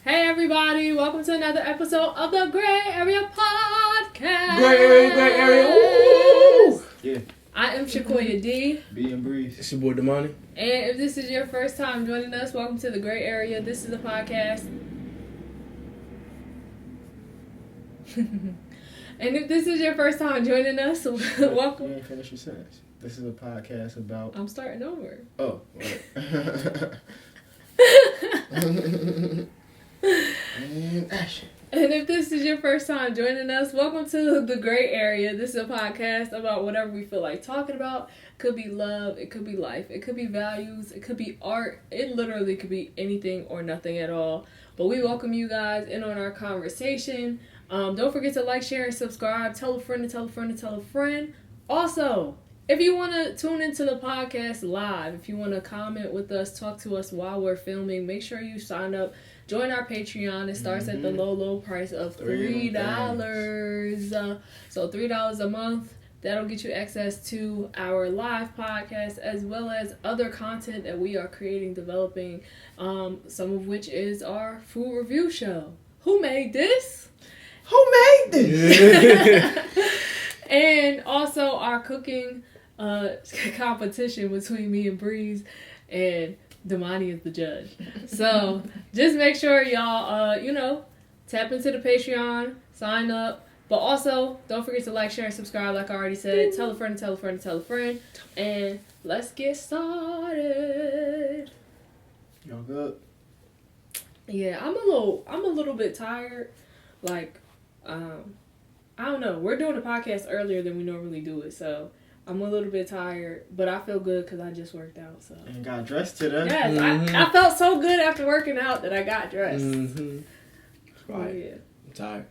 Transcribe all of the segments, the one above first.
Hey everybody, welcome to another episode of the Grae Area Podcast. Grae Area. Ooh. Yeah. I am Shakoya D. B and Breeze. It's your boy Damani. And if this is your first time joining us, welcome to the Grae Area. This is a podcast. And if this is your first time joining us, welcome. You ain't finished your sentence. This is a podcast about... I'm starting over. Oh, right. And action. And if this is your first time joining us, welcome to the Grae Area. This is a podcast about whatever we feel like talking about. It could be love, it could be life, it could be values, it could be art. It literally could be anything or nothing at all. But we welcome you guys in on our conversation. Don't forget to like, share, and subscribe. Tell a friend to tell a friend to tell a friend. Also, if you want to tune into the podcast live, if you want to comment with us, talk to us while we're filming, make sure you sign up. Join our Patreon. It starts at the low price of $3. So $3 a month. That'll get you access to our live podcast as well as other content that we are creating, developing, some of which is our food review show. Who made this? Who made this? And also our cooking competition between me and Breeze, and Damani is the judge. So just make sure y'all, tap into the Patreon, sign up. But also, don't forget to like, share, and subscribe like I already said. Tell a friend, tell a friend, tell a friend. And let's get started. Y'all good? Yeah, I'm a little bit tired. Like, I don't know. We're doing the podcast earlier than we normally do it, so I'm a little bit tired, but I feel good because I just worked out. So. And got dressed today. Yes, I felt so good after working out that I got dressed. Mm-hmm. Right. Oh, yeah. I'm tired.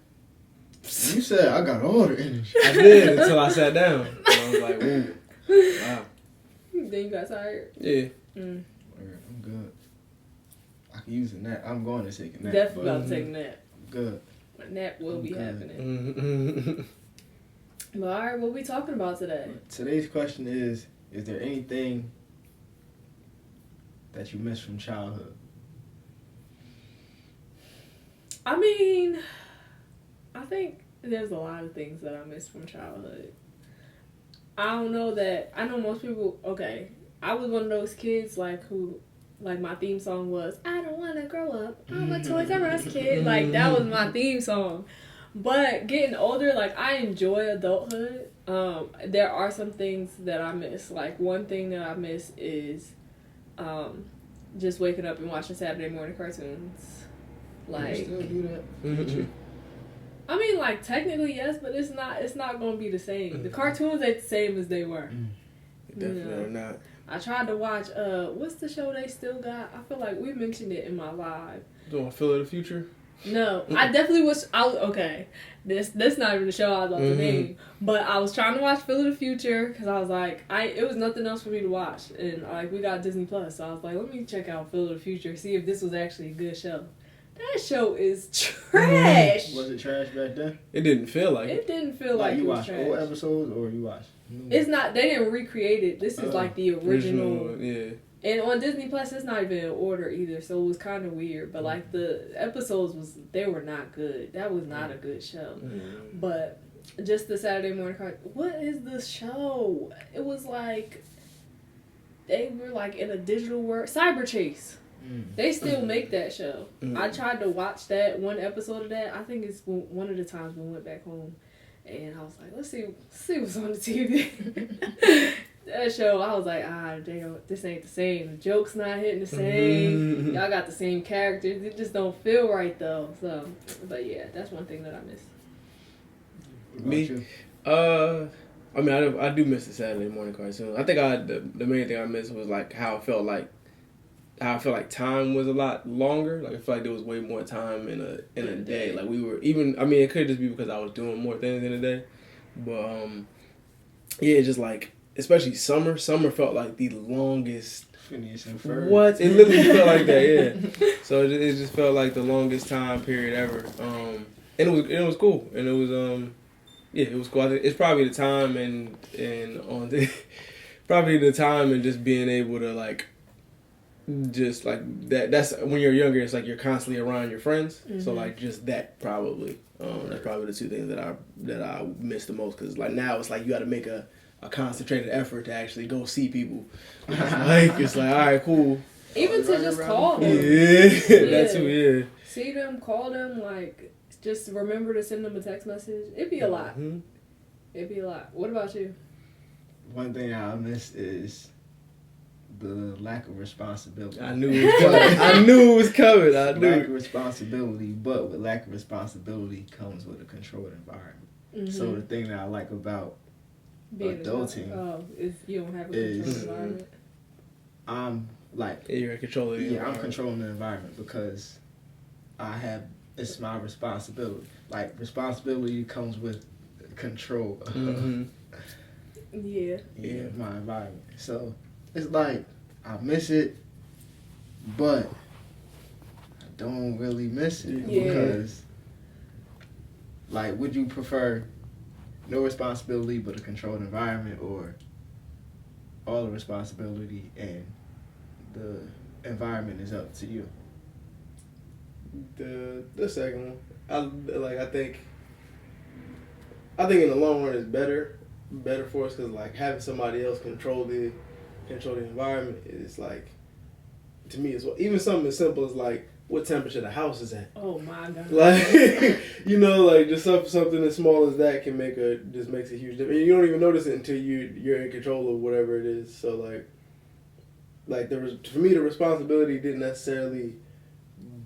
You said I got all the energy. I did until I sat down. And I was like, ooh. Wow. Then you got tired? Yeah. Mm. I'm good. I can use a nap. I'm going to take a nap. Definitely about to take a nap. I'm good. A nap will be happening. Mm-hmm. But all right, what we talking about today? Today's question is there anything that you miss from childhood? I mean, I think there's a lot of things that I miss from childhood. I know most people, okay, I was one of those kids like my theme song was, I don't want to grow up, I'm a Toys R Us kid. Like, that was my theme song. But getting older, like, I enjoy adulthood. There are some things that I miss. Like, one thing that I miss is just waking up and watching Saturday morning cartoons. Like, you still do that? Mm-hmm. I mean, like, technically, yes, but it's not going to be the same. Mm-hmm. The cartoons ain't the same as they were. Definitely not. I tried to watch, what's the show they still got? I feel like we mentioned it in my live. Doing Phil of the Future? No, I definitely was. Okay, this not even the show I was about to name, but I was trying to watch Phil of the Future because I was like, it was nothing else for me to watch, and like we got Disney Plus, so I was like, let me check out Phil of the Future, see if this was actually a good show. That show is trash. Was it trash back then? It didn't feel like it. It didn't feel like it was trash. You watched old episodes or you watched? It's not. They didn't recreate it. This is like the original. Yeah. And on Disney Plus, it's not even in order either, so it was kind of weird. But like the episodes they were not good. That was not a good show. Mm-hmm. But just the Saturday morning card. What is the show? It was like they were like in a digital world. Cyber Chase. They still make that show. I tried to watch that one episode of that. I think it's one of the times we went back home, and I was like, let's see what's on the TV. That show, I was like, damn, this ain't the same. The joke's not hitting the same. Y'all got the same characters. It just don't feel right, though. So, but yeah, that's one thing that I miss. Me? I mean, I do miss the Saturday morning cartoon. I think the main thing I missed was like how I felt like time was a lot longer. Like I feel like there was way more time in a day. Like we were it could just be because I was doing more things in a day. But yeah, just like especially summer felt like the longest. Phineas and Ferb. What? It literally felt like that, yeah. So it just felt like the longest time period ever. And it was cool. And it was it was cool. I think it's probably the time probably the time and just being able to like just like that's when you're younger, it's like you're constantly around your friends. Mm-hmm. So like just that probably that's probably the two things that I miss the most, because like now it's like you got to make a concentrated effort to actually go see people. It's like all right, cool. Even to just call them. Yeah, that too. Yeah. See them, call them, like just remember to send them a text message. It'd be a lot. Mm-hmm. It'd be a lot. What about you? One thing I miss is the lack of responsibility. I knew it was coming. I knew it was coming. I knew. Lack of responsibility, but with lack of responsibility comes with a controlled environment. Mm-hmm. So the thing that I like about being adulting is you don't have a controlled environment. I'm like, you're in control of the environment. I'm controlling the environment because it's my responsibility. Like, responsibility comes with control. Mm-hmm. Yeah, my environment. So it's like I miss it, but I don't really miss it because, like, would you prefer no responsibility but a controlled environment, or all the responsibility and the environment is up to you? The second one. I think in the long run it's better for us, because like having somebody else control the environment is like, to me, it's even something as simple as like what temperature the house is at. Oh my God. Like like just something as small as that can makes a huge difference. You don't even notice it until you're in control of whatever it is. So like for me the responsibility didn't necessarily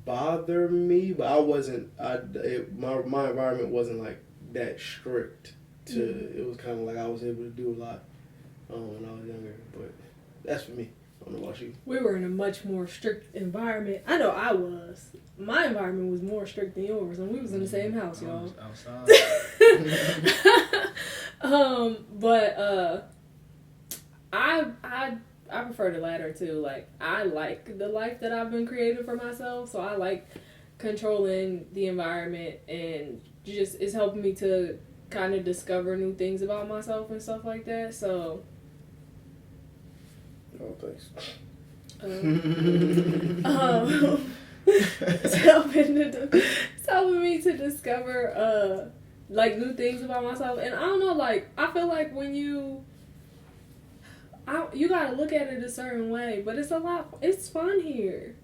bother me, but my environment wasn't like that strict. It was kind of like I was able to do a lot when I was younger, but that's for me. I don't know about you. We were in a much more strict environment. I know I was. My environment was more strict than yours, and we was in the same house, y'all. Outside. But I prefer the latter too. Like, I like the life that I've been creating for myself, so I like controlling the environment, and just it's helping me to kind of discover new things about myself and stuff like that. So. Oh, thanks. It's helping me to discover like new things about myself, and I don't know, like I feel like when you gotta look at it a certain way, but it's fun here.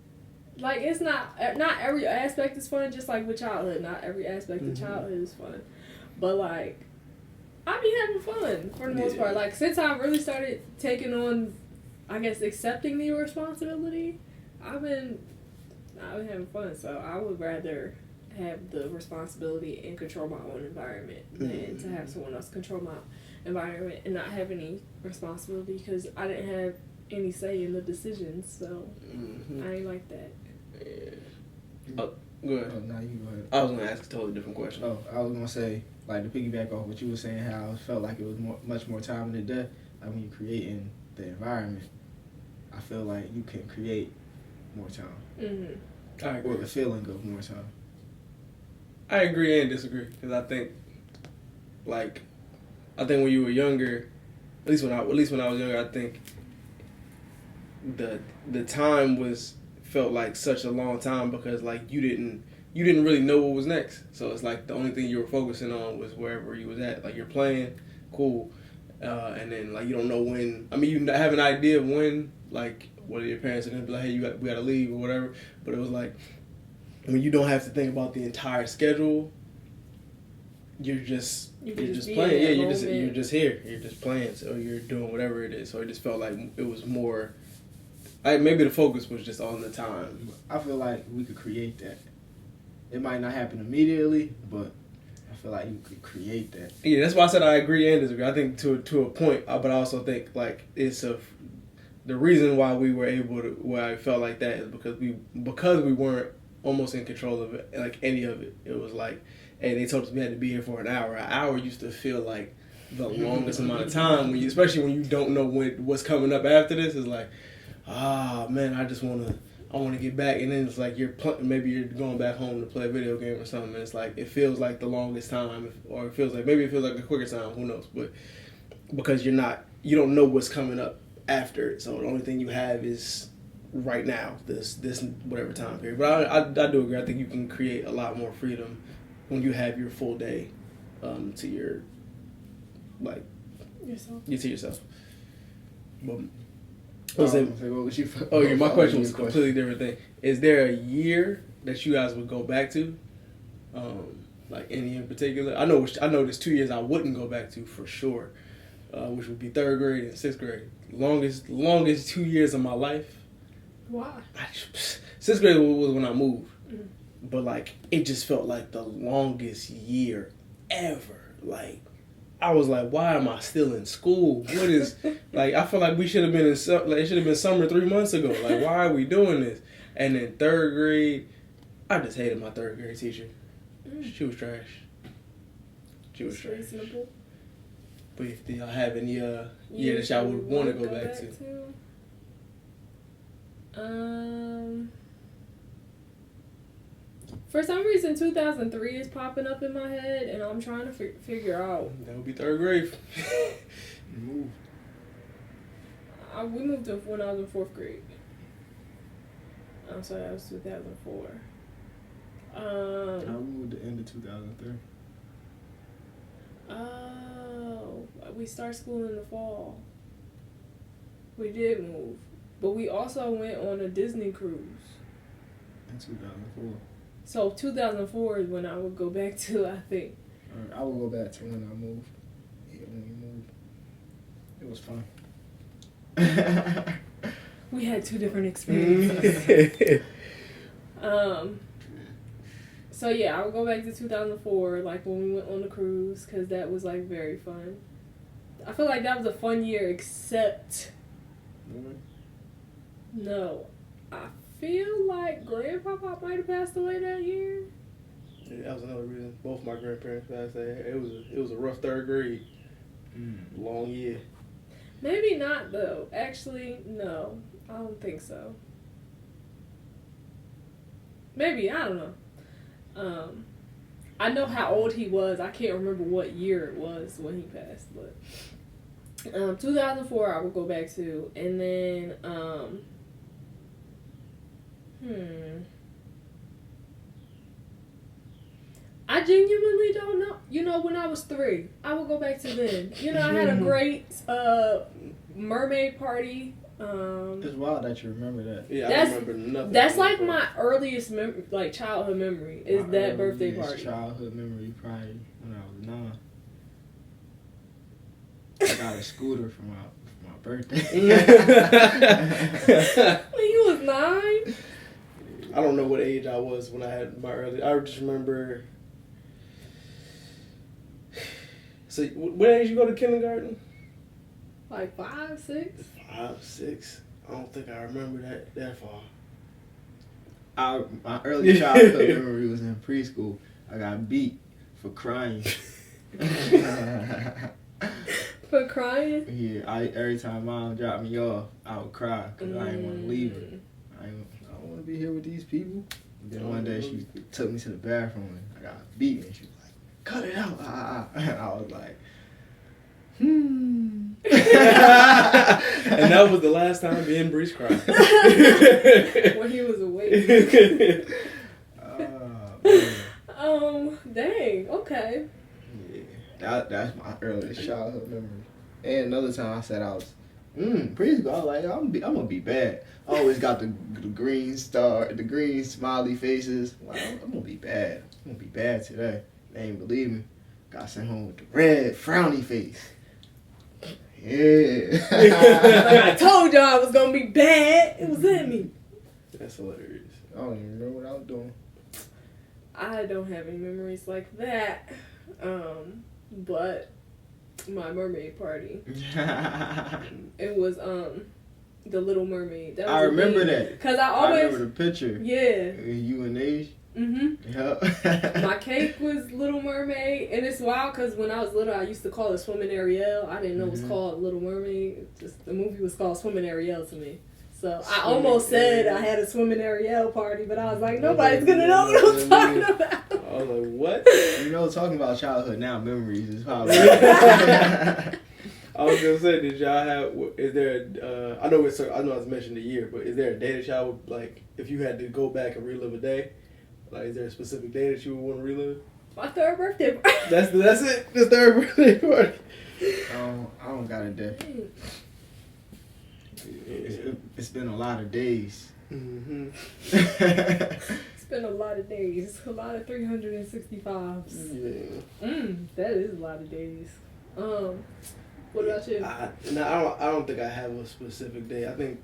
Like, it's not every aspect is fun, just like with childhood. Not every aspect of childhood is fun, but like I be having fun for the most part. Like, since I really started taking on, I guess, accepting the responsibility, I've been having fun. So I would rather have the responsibility and control my own environment than to have someone else control my environment and not have any responsibility, because I didn't have any say in the decisions. So I ain't like that. Yeah. Oh, go ahead. Oh, no, you go ahead. I was gonna ask a totally different question. Oh, I was gonna say, like, to piggyback off what you were saying, how it felt like it was much more time in the day. Like, when you're creating the environment, I feel like you can create more time. I agree. Or the feeling of more time. I agree and disagree, because I think when you were younger, at least when I was younger, I think the time felt like such a long time, because like you didn't really know what was next. So it's like the only thing you were focusing on was wherever you was at. Like, you're playing, cool, and then like you don't know when. I mean, you have an idea of when, like, whether your parents are gonna be like, hey, we gotta leave or whatever. But it was like, I mean, you don't have to think about the entire schedule. You're just playing. Yeah, you're just here. You're just playing. So you're doing whatever it is. So it just felt like it was more. Maybe the focus was just on the time. I feel like we could create that. It might not happen immediately, but I feel like you could create that. Yeah, that's why I said I agree and disagree. I think to a point, but I also think like the reason why we were able to, why I felt like that, is because we weren't almost in control of it, like any of it. It was like, hey, they told us we had to be here for an hour. An hour used to feel like the longest amount of time, especially when you don't know what's coming up after this. It's like, man, I want to get back, and then it's like maybe you're going back home to play a video game or something, and it's like it feels like the longest time, or it feels like a quicker time, who knows? But because you don't know what's coming up after it, so the only thing you have is right now, this whatever time period. But I do agree. I think you can create a lot more freedom when you have your full day to your yourself. To yourself. But, my question was a completely different thing. Is there a year that you guys would go back to? Like any in particular? I know there's 2 years I wouldn't go back to for sure, which would be 3rd grade and 6th grade. Longest 2 years of my life. Why? 6th grade was when I moved, but like it just felt like the longest year ever. Like I was like, why am I still in school? What is like? I feel like we should have been it should have been summer 3 months ago. Like why are we doing this? And then 3rd grade, I just hated my 3rd grade teacher. She was trash. Reasonable. But if y'all have any year that y'all would want to go back to. For some reason, 2003 is popping up in my head, and I'm trying to figure out. That would be 3rd grade. We moved up when I was in 4th grade. I'm sorry, that was 2004. I moved the end of 2003. Oh, we start school in the fall. We did move, but we also went on a Disney cruise. In 2004. So 2004 is when I would go back to, I think. I would go back to when I moved. Yeah, when we moved. It was fun. We had 2 different experiences. So yeah, I would go back to 2004, like when we went on the cruise, because that was like very fun. I feel like that was a fun year, except no, I feel like Grandpapa might have passed away that year. Yeah, that was another reason. Both my grandparents passed away. It was a rough 3rd grade. Long year. Maybe not though. Actually, no, I don't think so. Maybe, I don't know. I know how old he was. I can't remember what year it was when he passed, but 2004 I will go back to, and then I genuinely don't know. You know, when I was 3, I will go back to then. You know, I had a great mermaid party. It's wild that you remember that. Yeah, I remember nothing. That's like my earliest childhood memory is that birthday party. Childhood memory probably when I was 9. I got a scooter for my birthday. When you was 9? I don't know what age I was when I had my early. I just remember. So, what age you go to kindergarten? Like 5, 6? 5, 6. I don't think I remember that far. My early childhood memory was in preschool. I got beat for crying. For crying? Yeah, every time Mom dropped me off, I would cry because I didn't want to leave her. I don't want to be here with these people. And then one day she took me to the bathroom and I got beat and she was like, cut it out. And I was like, And that was the last time me and Breeze cried. When he was awake. Dang, okay. Yeah, that's my earliest childhood memory. And another time I said I was, preschool, I was like, I'm gonna be bad. I always got the green star, the green smiley faces. Like, I'm gonna be bad. I'm gonna be bad today. They ain't believe me. Got sent home with the red frowny face. Yeah. Like I told y'all I was gonna be bad. It was in me. That's hilarious. I don't even remember what I was doing. I don't have any memories like that. But my mermaid party. It was the Little Mermaid. That was I remember that. Cause I remember the picture. Yeah. You and Age. Yep. My cake was Little Mermaid, and it's wild because when I was little, I used to call it Swimming Ariel. I didn't know it was called Little Mermaid. Just the movie was called Swimming Ariel to me. So I almost said I had a Swimming Ariel party, but I was like, nobody's gonna know what I'm talking about. I was like, what? You know, talking about childhood now, memories is probably. I I was gonna say, did y'all have? Is there? I know I mentioned a year, but is there a day that y'all would like? If you had to go back and relive a day, like, is there a specific day that you would want to relive? My third birthday party. That's it. The third birthday party. I don't got a day. It's been a lot of days. Mm-hmm. It's been a lot of days. A lot of 365s. Yeah. That is a lot of days. What about you? I don't think I have a specific day. I think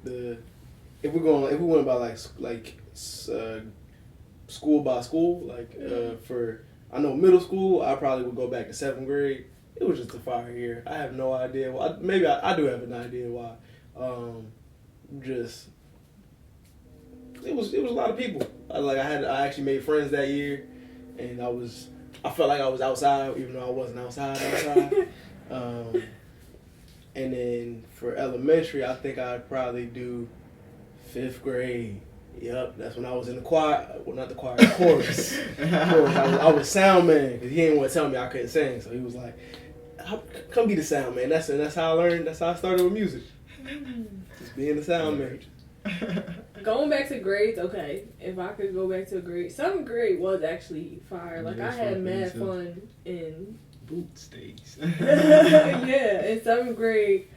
if we went by like school by school, for I know middle school, I probably would go back to 7th grade. It was just a fire year. I have no idea. Well, maybe I do have an idea why. Just it was a lot of people. I actually made friends that year, and I felt like I was outside even though I wasn't outside. And then for elementary, I think I'd probably do 5th grade. Yep, that's when I was in the choir. Well, not the choir, the chorus. I was sound man because he didn't want to tell me I couldn't sing. So he was like, "Come be the sound man." That's how I learned. That's how I started with music. Just being the sound man. Going back to grades, okay. If I could go back to a grade, 7th grade was actually fire. Like, I had mad fun in Boots days. yeah, in 7th grade,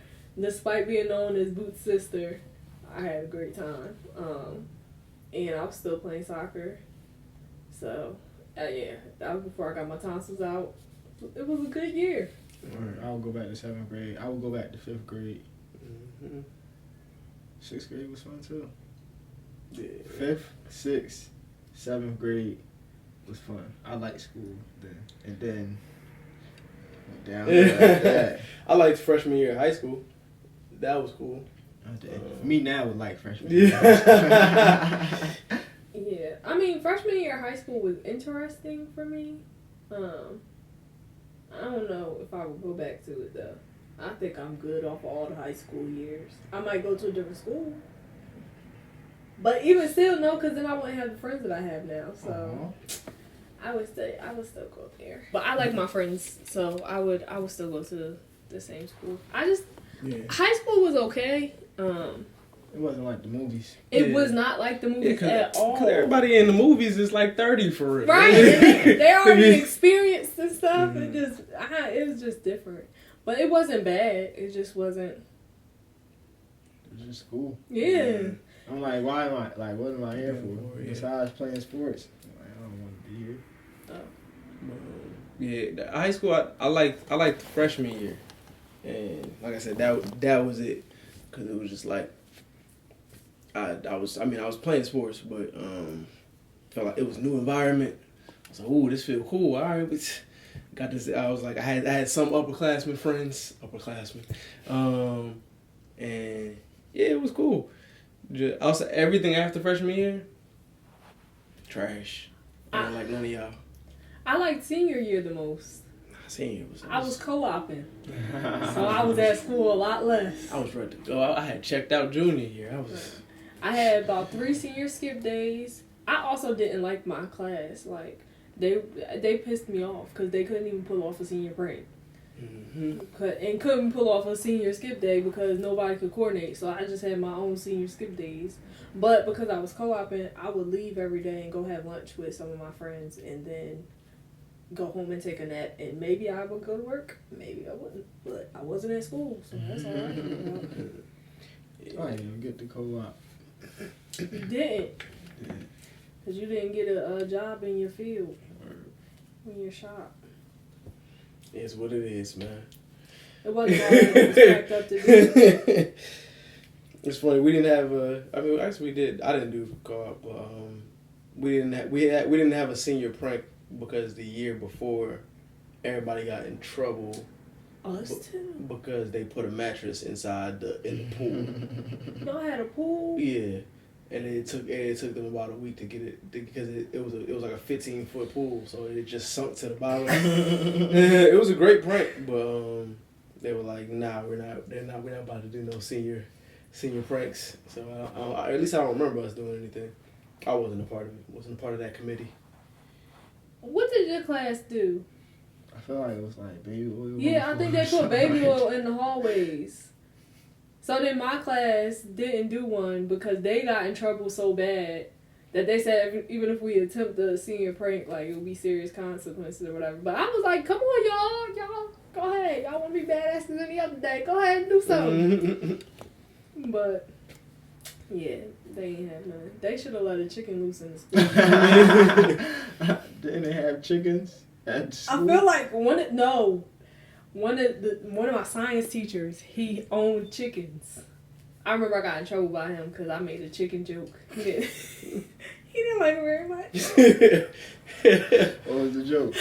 despite being known as Boots' sister, I had a great time. And I was still playing soccer. So, yeah, that was before I got my tonsils out. It was a good year. I'll go back to 7th grade. I will go back to 5th grade. Mm-hmm. 6th grade was fun too. Yeah. 5th, 6th, 7th grade was fun. I liked school then. And then down after that. I liked freshman year of high school. That was cool. Me now would like freshman year. Yeah. I mean, freshman year of high school was interesting for me. I don't know if I would go back to it though. I think I'm good off all the high school years. I might go to a different school. But even still, no, because then I wouldn't have the friends that I have now. So I would still go there. But I like my friends, so I would still go to the same school. High school was okay. It wasn't like the movies. It was not like the movies at all. Because everybody in the movies is like 30 for real. Right. they already experienced and stuff. Mm-hmm. It was just different. But it wasn't bad. It just wasn't. It was just school. Yeah. I'm like, why am I, like, what am I here for? Besides playing sports. I'm like, I don't want to be here. Yeah, the high school, I liked the freshman year. And like I said, that was it. Because it was just like, I was playing sports, but felt like it was a new environment. I was like, ooh, this feels cool. All right, but got this. I was like, I had some upperclassmen friends, and yeah, it was cool. Also, everything after freshman year, trash. I don't like none of y'all. I liked senior year the most. Senior was. I was co-oping, so I was at school a lot less. I was ready to go. I had checked out junior year. I had about 3 senior skip days. I also didn't like my class. Like, they pissed me off because they couldn't even pull off a senior prank. Mm-hmm. And couldn't pull off a senior skip day because nobody could coordinate. So I just had my own senior skip days. But because I was co-oping, I would leave every day and go have lunch with some of my friends and then go home and take a nap. And maybe I would go to work. Maybe I wouldn't. But I wasn't at school, so that's all I can do. I didn't even get the co-op. You didn't? Because you didn't get a job in your field, in your shop. It's what it is, man. It wasn't all that was packed up to do. It's funny. We didn't have actually we did. I didn't do co-op, but we didn't have a senior prank because the year before, everybody got in trouble. Us too. Because they put a mattress in the pool. Y'all had a pool? Yeah. And it took them about a week to get it because it was like a 15-foot pool, so it just sunk to the bottom. It was a great prank, but they were like, nah, we're not about to do no senior pranks. So at least I don't remember us doing anything. I wasn't a part of it. Wasn't a part of that committee. What did your class do? I feel like it was like baby oil. Yeah, I think they put baby oil in the hallways. So then my class didn't do one because they got in trouble so bad that they said even if we attempt the senior prank, like, it would be serious consequences or whatever. But I was like, come on, y'all go ahead. Y'all want to be badasses any other day. Go ahead and do something. But, yeah, they ain't have none. They should have let a chicken loose in the school. Didn't they have chickens at school? I feel like one of my science teachers, he owned chickens. I remember I got in trouble by him because I made a chicken joke. He didn't like it very much. What was the joke?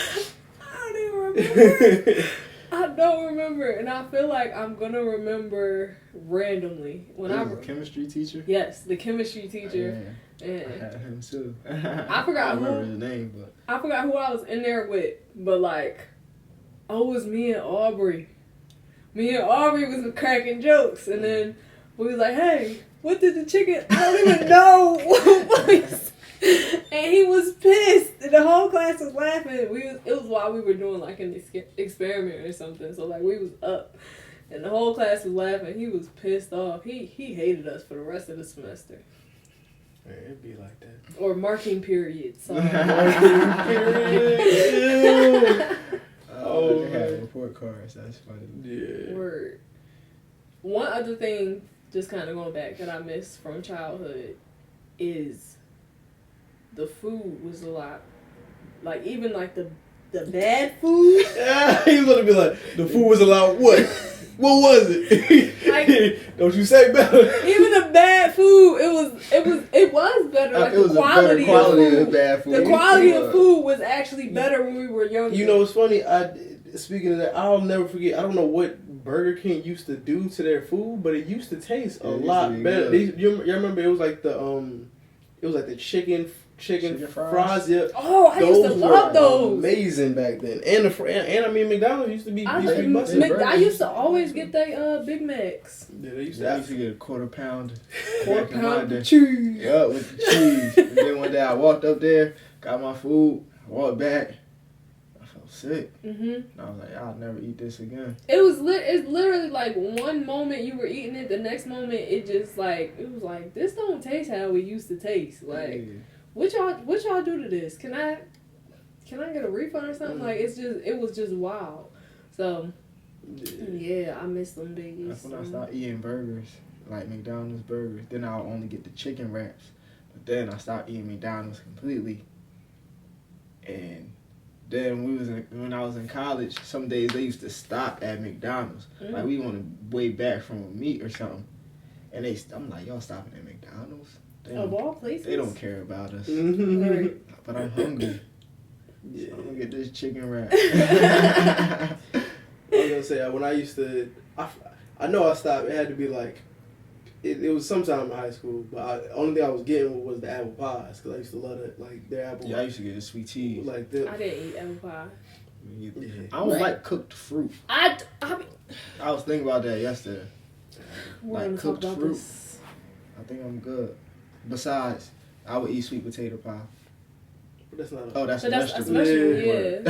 I don't even remember. I don't remember, and I feel like I'm gonna remember randomly when I was a chemistry teacher. Yes, the chemistry teacher. Yeah. I had him too. I forgot I remember his name, but I forgot who I was in there with, but like, it was me and Aubrey. Me and Aubrey was cracking jokes, and then we was like, "Hey, what did the chicken?" I don't even know. And he was pissed. And the whole class was laughing. It was while we were doing like an experiment or something. So like we was up, and the whole class was laughing. He was pissed off. He hated us for the rest of the semester. Man, it'd be like that. Or marking period. So. Marking period. Oh, they had report cards. That's funny. Yeah. Word. One other thing, just kind of going back, that I miss from childhood is the food was a lot. Like, even like the bad food. Yeah, he was gonna be like, the food was a lot. What? What was it? Like, don't you say better? Even the bad food, it was better. Like, it was the quality a better quality of food. Of bad food. The quality of food was actually better when we were younger. You know, it's funny. Speaking of that, I'll never forget. I don't know what Burger King used to do to their food, but it used to taste a lot better. You remember it was like the chicken fries. Yeah. Oh, I used to love those. Amazing back then. And I mean McDonald's used to be busted. I used to always get they Big Macs. Yeah, they used to get a quarter pound of cheese. Yeah, with the cheese. And then one day I walked up there, got my food, I walked back. I felt sick. And I was like, I'll never eat this again. It's literally like one moment you were eating it, the next moment it was like this don't taste how it used to taste. Like, what y'all do to this? Can I get a refund or something? Like, it was just wild. So yeah, I miss them biggies. That's when I started eating burgers, like McDonald's burgers. Then I'll only get the chicken wraps. But then I stopped eating McDonald's completely. And then when I was in college, some days they used to stop at McDonald's. Like, we on the way back from a meet or something. And I'm like, y'all stopping at McDonald's? Of all places? They don't care about us. Right. But I'm hungry. Yeah. So I'm gonna get this chicken wrap. I was gonna say, when I used to, I know I stopped. It had to be like, it was sometime in high school, but the only thing I was getting was the apple pies, because I used to love it, like their apple. Yeah, I used to get the sweet tea. I didn't eat apple pie. I don't like cooked fruit. I was thinking about that yesterday. Like cooked fruit. This. I think I'm good. Besides, I would eat sweet potato pie. But that's not. That's a vegetable. Yeah.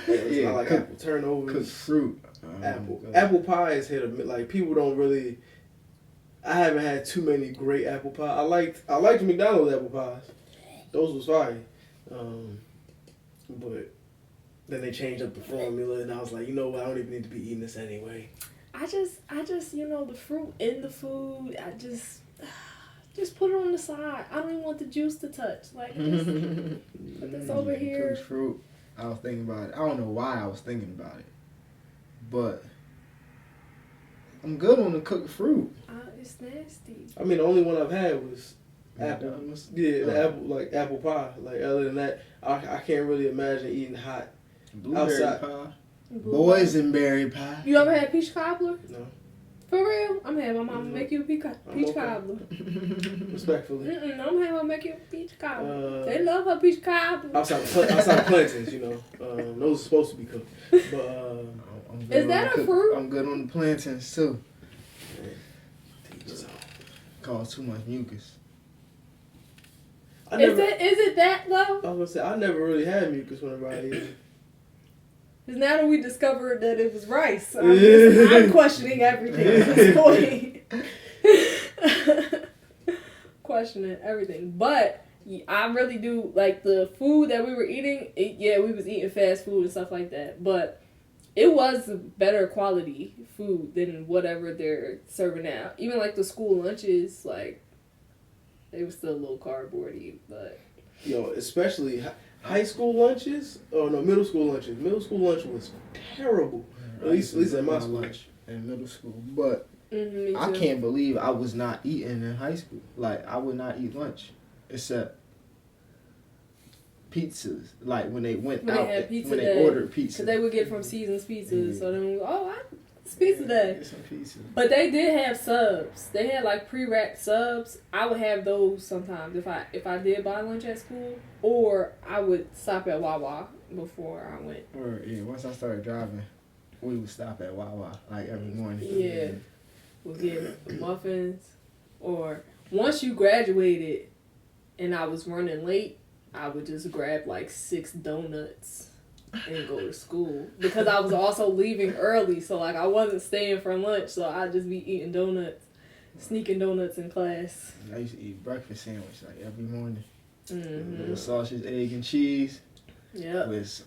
It's not like apple turnovers. Cooked fruit. Apple pie is hit or miss. Like, people don't really. I haven't had too many great apple pie. I liked McDonald's apple pies. Those was fire. But then they changed up the formula, and I was like, you know what? I don't even need to be eating this anyway. I just the fruit in the food. I just put it on the side. I don't even want the juice to touch. Like, put this over here. Cooked fruit. I was thinking about it. I don't know why I was thinking about it, but I'm good on the cooked fruit. It's nasty. I mean, the only one I've had was apple. Yeah, the apple pie. Like, other than that, I can't really imagine eating hot blueberry outside. Pie. Boysenberry pie. You ever had peach cobbler? No. For real? I'm having my mama make you a peach cobbler. Respectfully. I'm having her make you a peach cobbler. They love her peach cobbler. Outside plantains, you know. Those are supposed to be cooked. But is that a fruit? I'm good on the plantains too. Cause too much mucus. Is it that though? I was gonna say, I never really had mucus whenever I ate it. Because now that we discovered that it was rice, I'm questioning everything at this point. Questioning everything. But I really do like the food that we were eating. We was eating fast food and stuff like that. But it was better quality food than whatever they're serving now. Even like the school lunches, like, they were still a little cardboardy, but... Yo, especially high school lunches, middle school lunches. Middle school lunch was terrible. At least at my school. Lunch in middle school. But I can't believe I was not eating in high school. Like, I would not eat lunch except pizzas. Like, when they went when out, they when they ordered pizza. Because they would get from Seasons Pizzas. So then it's pizza day. Get some pizza. But they did have subs. They had like pre-wrapped subs. I would have those sometimes if I did buy lunch at school, or I would stop at Wawa before I went. Or once I started driving, we would stop at Wawa like every morning. Yeah, we'd get muffins. Or once you graduated, and I was running late, I would just grab like 6 donuts and go to school, because I was also leaving early, so like I wasn't staying for lunch, so I'd just be eating donuts, sneaking donuts in class. I used to eat breakfast sandwich like every morning. Mm-hmm. With sausage, egg, and cheese. Yeah. With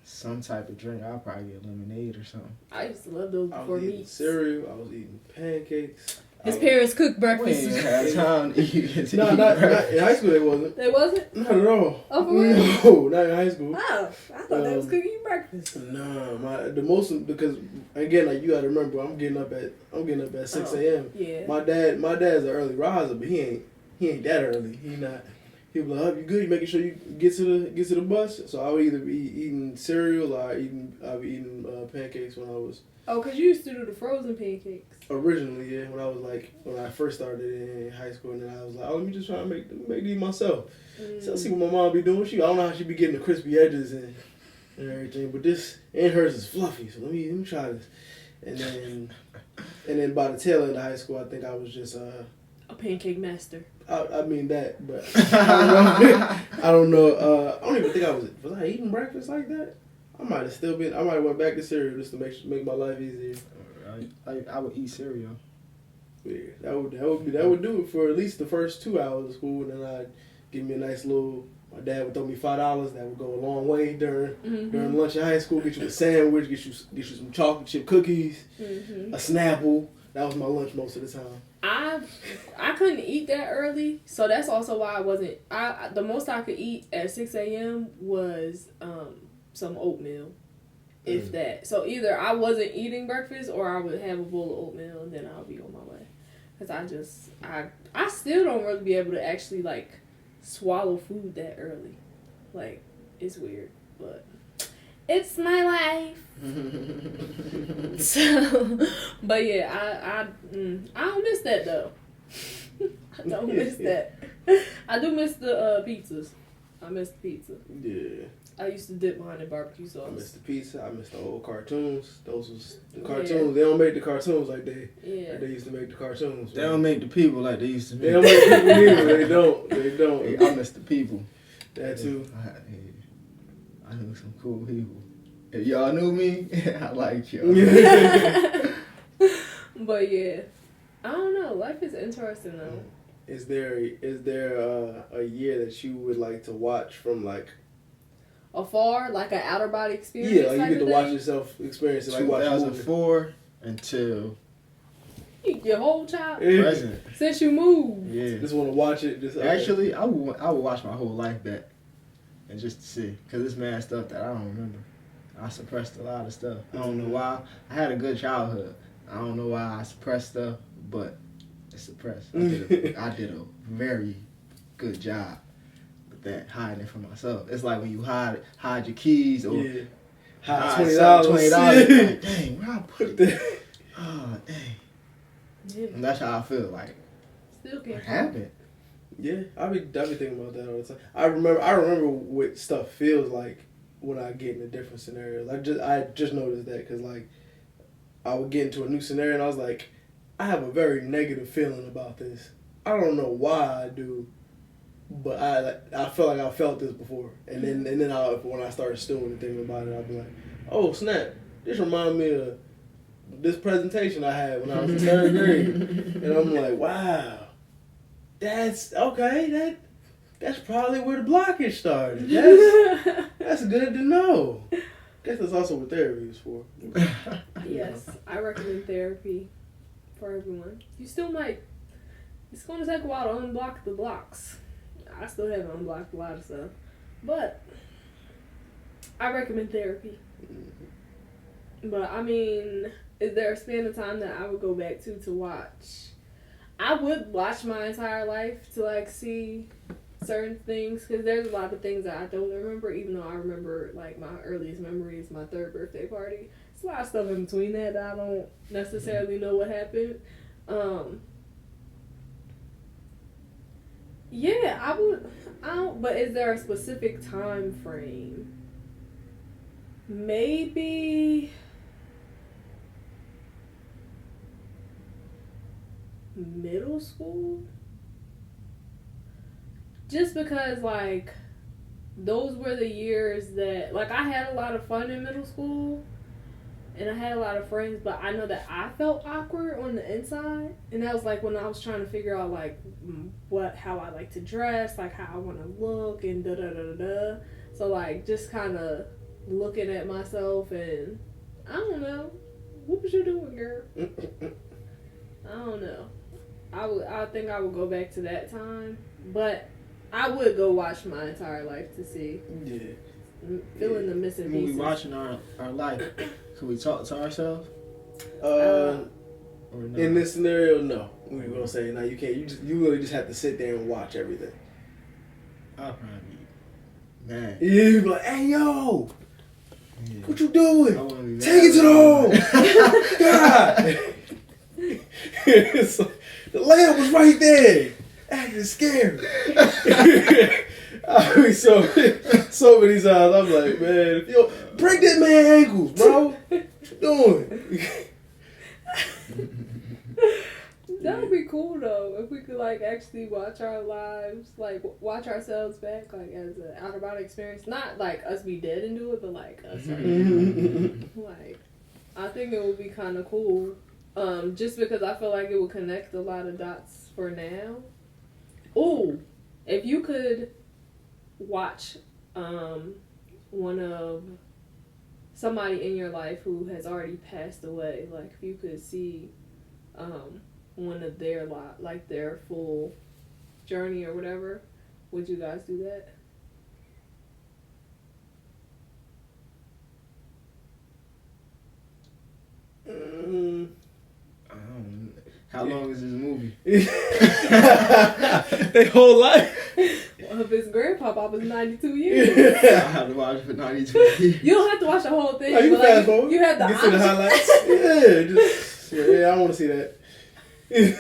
some type of drink. I'll probably get lemonade or something. I used to love those before I was eating meat. cereal. I was eating pancakes. His parents cooked We breakfast. ain't had time to eat. No, not in high school. They wasn't. They wasn't? Not at all. Oh, for real? No, not in high school. Oh, I thought they was cooking you breakfast. Nah, the most, because again, like, you gotta remember, I'm getting up at 6 a.m. Yeah. My dad's an early riser, but he ain't that early. He'll be like, "Oh, you good? You making sure you get to the bus?" So I would either be eating cereal or I'd be eating pancakes when I was. Oh, because you used to do the frozen pancakes. Originally, yeah, when I first started in high school, and then I was like, "Oh, let me just try to make these myself." So I see what my mom be doing. I don't know how she be getting the crispy edges and everything, but this and hers is fluffy. So let me try this. And then by the tail end of high school, I think I was just a pancake master. I mean that, but I don't know. I don't even think was I eating breakfast like that? I might have went back to cereal just to make my life easier. I would eat cereal. Yeah, that would do it for at least the first 2 hours of school, and then I'd give me a nice little. My dad would throw me $5. That would go a long way during lunch in high school. Get you a sandwich, get you some chocolate chip cookies, a Snapple. That was my lunch most of the time. I couldn't eat that early, so that's also why I wasn't. The most I could eat at 6 a.m. was some oatmeal, if that. So either I wasn't eating breakfast, or I would have a bowl of oatmeal, and then I'll be on my way. Because I still don't really be able to actually like swallow food that early. Like, it's weird, but it's my life. So, but yeah, I don't miss that though. I don't miss that. I do miss the pizzas. I miss the pizza. Yeah. I used to dip mine in barbecue sauce. I miss the pizza. I miss the old cartoons. Those was the cartoons. Yeah. They don't make the cartoons like they used to make the cartoons. They don't make the people like they used to make. They don't make the people either. They don't. Hey, I miss the people. That too. I knew some cool people. If y'all knew me, I liked y'all. But yeah, I don't know. Life is interesting though. Is there a year that you would like to watch from like afar, like an outer body experience? Yeah, like you get to watch yourself experience it, like 2004 until your whole child present. Since you moved. Yeah. Just want to watch it. Actually, I would watch my whole life back and just to see, because it's mad stuff that I don't remember. I suppressed a lot of stuff. I don't know why. I had a good childhood. I don't know why I suppressed stuff, but it's suppressed. I did a very good job with that, hiding it from myself. It's like when you hide your keys or hide $20. Like, dang, where I put it? Oh, dang. Yeah. And that's how I feel. Like, still can't. What happened? Yeah, I be thinking about that all the time. I remember what stuff feels like when I get into different scenarios. I just noticed that because like I would get into a new scenario and I was like, I have a very negative feeling about this. I don't know why I do, But I felt like I felt this before, and then when I started stewing and thinking about it, I'll be like, oh snap, this reminds me of this presentation I had when I was in 3rd grade, and I'm like, wow, that's okay. That's probably where the blockage started. That's good to know. Guess that's also what therapy is for. Yes, I recommend therapy for everyone. You still might. It's going to take a while to unblock the blocks. I still haven't unblocked a lot of stuff, but I recommend therapy. But I mean, is there a span of time that I would go back to watch? I would watch my entire life to like see certain things, because there's a lot of things that I don't remember, even though I remember like my earliest memory is my 3rd birthday party. There's a lot of stuff in between that I don't necessarily know what happened. Yeah, I don't, but is there a specific time frame? Maybe middle school? Just because, like, those were the years that, like, I had a lot of fun in middle school, and I had a lot of friends, but I know that I felt awkward on the inside, and that was, like, when I was trying to figure out, like, how I like to dress, like, how I want to look, and da-da-da-da-da. So, like, just kind of looking at myself, and, I don't know, what was you doing, girl? I don't know. I think I would go back to that time, but I would go watch my entire life to see. Yeah. Feeling the missing When pieces. we watching our life, can we talk to ourselves? Or no? In this scenario, no. We're gonna say no. You can't. You really just have to sit there and watch everything. I'll probably be mad. Yeah, you be like, hey yo, what you doing? I wanna be mad. Take it to the home. God. So, the lamp was right there. Acting scared. I mean, so many times I'm like, man, break that man ankles, bro. What you doing? That would be cool though, if we could like actually watch our lives, like watch ourselves back, like as an out of body experience. Not like us be dead and do it, but like us right now. Like, I think it would be kind of cool. Just because I feel like it would connect a lot of dots for now. Ooh, if you could watch one of somebody in your life who has already passed away, like if you could see one of their like their full journey or whatever, would you guys do that? How long is this movie? Their whole life. Well, if it's grandpa was 92 years. I have to watch it for 92 years. You don't have to watch the whole thing. Oh, you but fast like, forward. you have the Get option. to the highlights. Yeah, I want to see that. And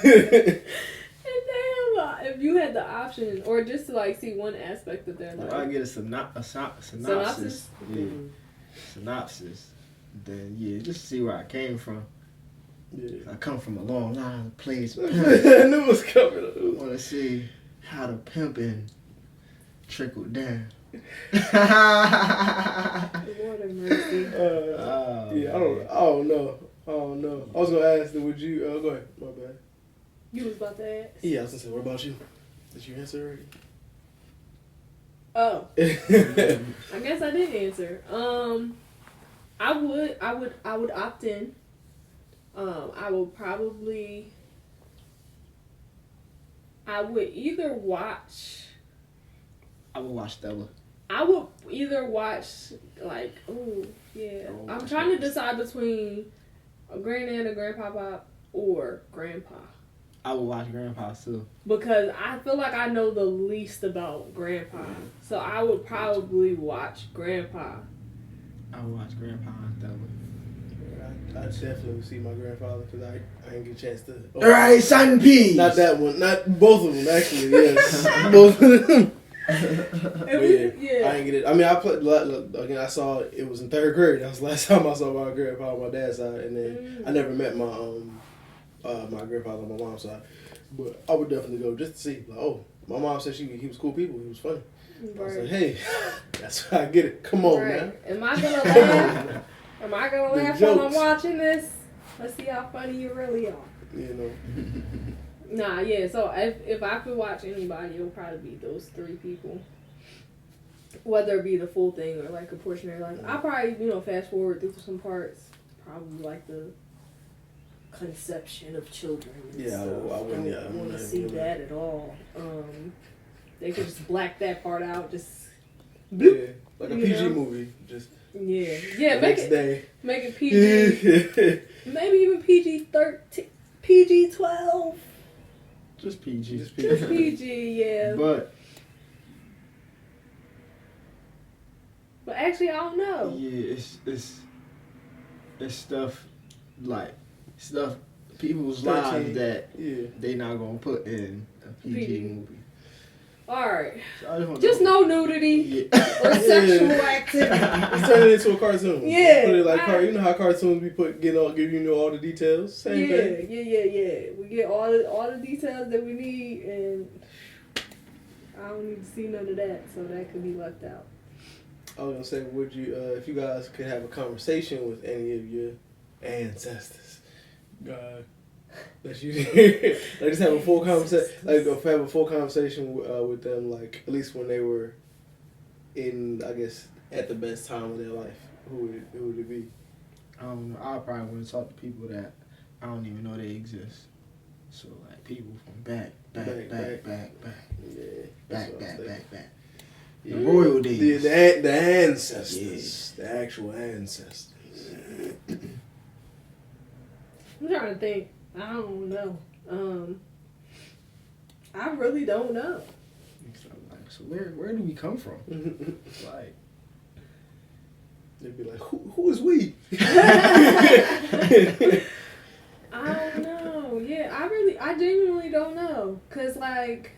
damn, if you had the option, or just to like see one aspect of their life. If I get a synopsis. Yeah. Synopsis. Then just see where I came from. Yeah. I come from a long line of plays. I knew it was coming. I want to see how the pimping trickled down. Lord have mercy. Yeah, I don't know. I was gonna ask, would you? Go ahead. My bad. You was about to ask? Yeah, I was gonna say, what about you? Did you answer already? Oh. I guess I did answer. I would opt in. I would either watch. I would watch Stella. I would either watch like, I'm trying to decide between a granddad, a grandpapa, or grandpa. I would watch Grandpa too. Because I feel like I know the least about grandpa. So I would probably watch grandpa. I would watch Grandpa and Stella. I definitely would see my grandfather because I didn't get a chance to. All right, son, peas. Not that one. Not both of them, actually. Yes, both of them. I didn't get it. I mean, I played again. I saw it was in 3rd grade. That was the last time I saw my grandpa on my dad's side, and then I never met my my grandfather on my mom's side. But I would definitely go just to see. Like, oh, My mom said he was cool people. He was funny. Right. I was like, hey, that's how I get it. Come on, man. Am I gonna laugh? Am I gonna laugh jokes. while I'm watching this? Let's see how funny you really are. You know. Nah, yeah. So if I could watch anybody, it would probably be those three people. Whether it be the full thing or like a portion of their life. I'll probably, fast forward through some parts. Probably like the conception of children. Yeah, I wouldn't want to see that at all. They could just black that part out. Just yeah, like a PG movie. Just yeah. Make it PG. Maybe even PG-13, PG-12. Just PG. Just PG. Yeah. But actually, I don't know. Yeah, it's stuff people's 13, lives that they not gonna put in a PG movie. Alright. So just no nudity or sexual activity. Let's turn it into a cartoon. Yeah. Put it like you know how cartoons give you all the details. Same thing. Yeah. We get all the details that we need, and I don't need to see none of that, so that could be left out. I was gonna say, would you, if you guys could have a conversation with any of your ancestors, that you like just have a full conversation, with them, like at least when they were in, I guess, at the best time of their life, who would it be? I don't know. I probably want to talk to people that I don't even know they exist. So like people from back. Yeah, Back. Yeah. The royal days. The ancestors. Yeah. The actual ancestors. I'm trying to think. I don't know. I really don't know. So where do we come from? Like, they'd be like, who is we? I don't know. Yeah, I genuinely don't know. Cause like,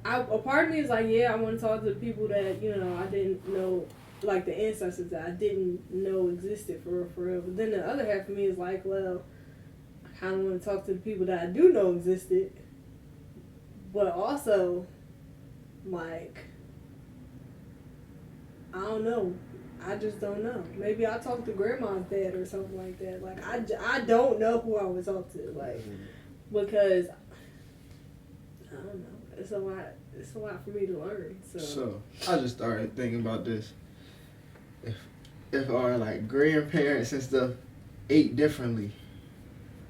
a part of me is like, yeah, I want to talk to the people that, I didn't know, like the ancestors that I didn't know existed for real. But then the other half of me is like, well, I kind of want to talk to the people that I do know existed. But also, like, I don't know. I just don't know. Maybe I'll talk to grandma's dad or something like that. Like, I don't know who I would talk to. Like, because, I don't know. It's a lot for me to learn. So I just started thinking about this. If our like grandparents and stuff ate differently,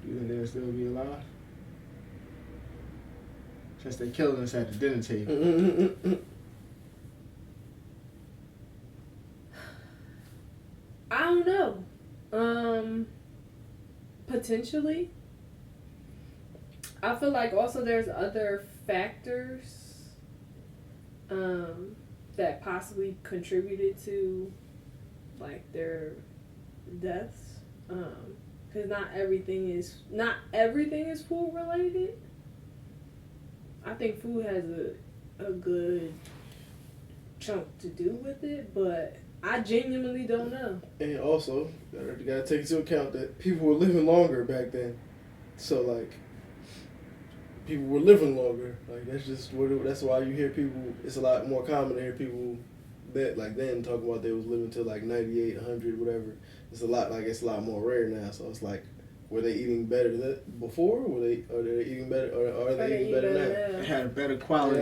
do you think they'll still be alive? Since they killed us at the dinner table. I don't know. Potentially. I feel like also there's other factors that possibly contributed to like their deaths, because not everything is food related. I think food has a good chunk to do with it, but I genuinely don't know. And also, you gotta take into account that people were living longer back then, so like, people were living longer. Like, that's why you hear people, it's a lot more common to hear people that, like, then talk about they was living till, like, 98, 100, whatever. It's a lot more rare now. So it's like, were they eating better before? Are they eating better, or are they eating better now? They had a better quality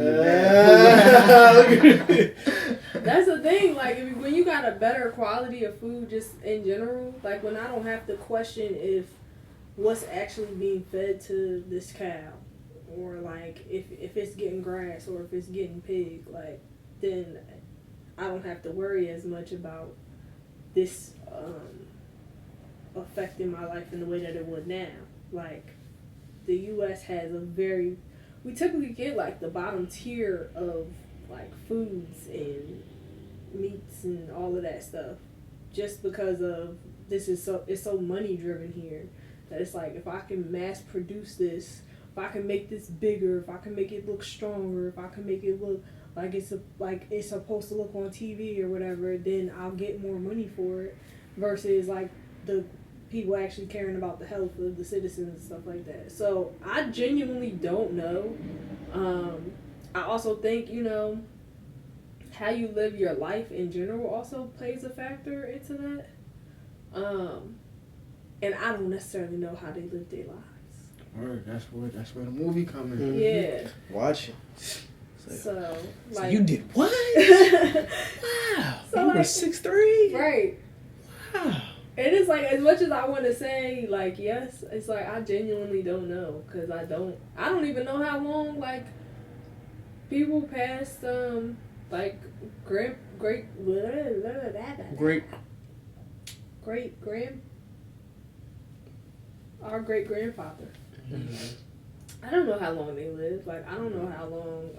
That's the thing. Like, when you got a better quality of food just in general, like, when I don't have to question if what's actually being fed to this cow, or like if it's getting grass or if it's getting pig, like, then I don't have to worry as much about this affecting my life in the way that it would now. Like, the U.S. has we typically get like the bottom tier of like foods and meats and all of that stuff, just because of it's so money driven here that it's like, if I can mass produce this, if I can make this bigger, if I can make it look stronger, if I can make it look like it's supposed to look on TV or whatever, then I'll get more money for it. Versus like the people actually caring about the health of the citizens and stuff like that. So I genuinely don't know. I also think, you know, how you live your life in general also plays a factor into that. And I don't necessarily know how they live their lives. Word, that's where the movie coming. Mm-hmm. Yeah. Watch it. So you did what? Wow. So you were 6'3"? Right. Wow. It is like, as much as I want to say, like, yes, it's like I genuinely don't know, because I don't even know how long, like, people past like great our great grandfather. Mm-hmm. I don't know how long they lived. Like, I don't know how long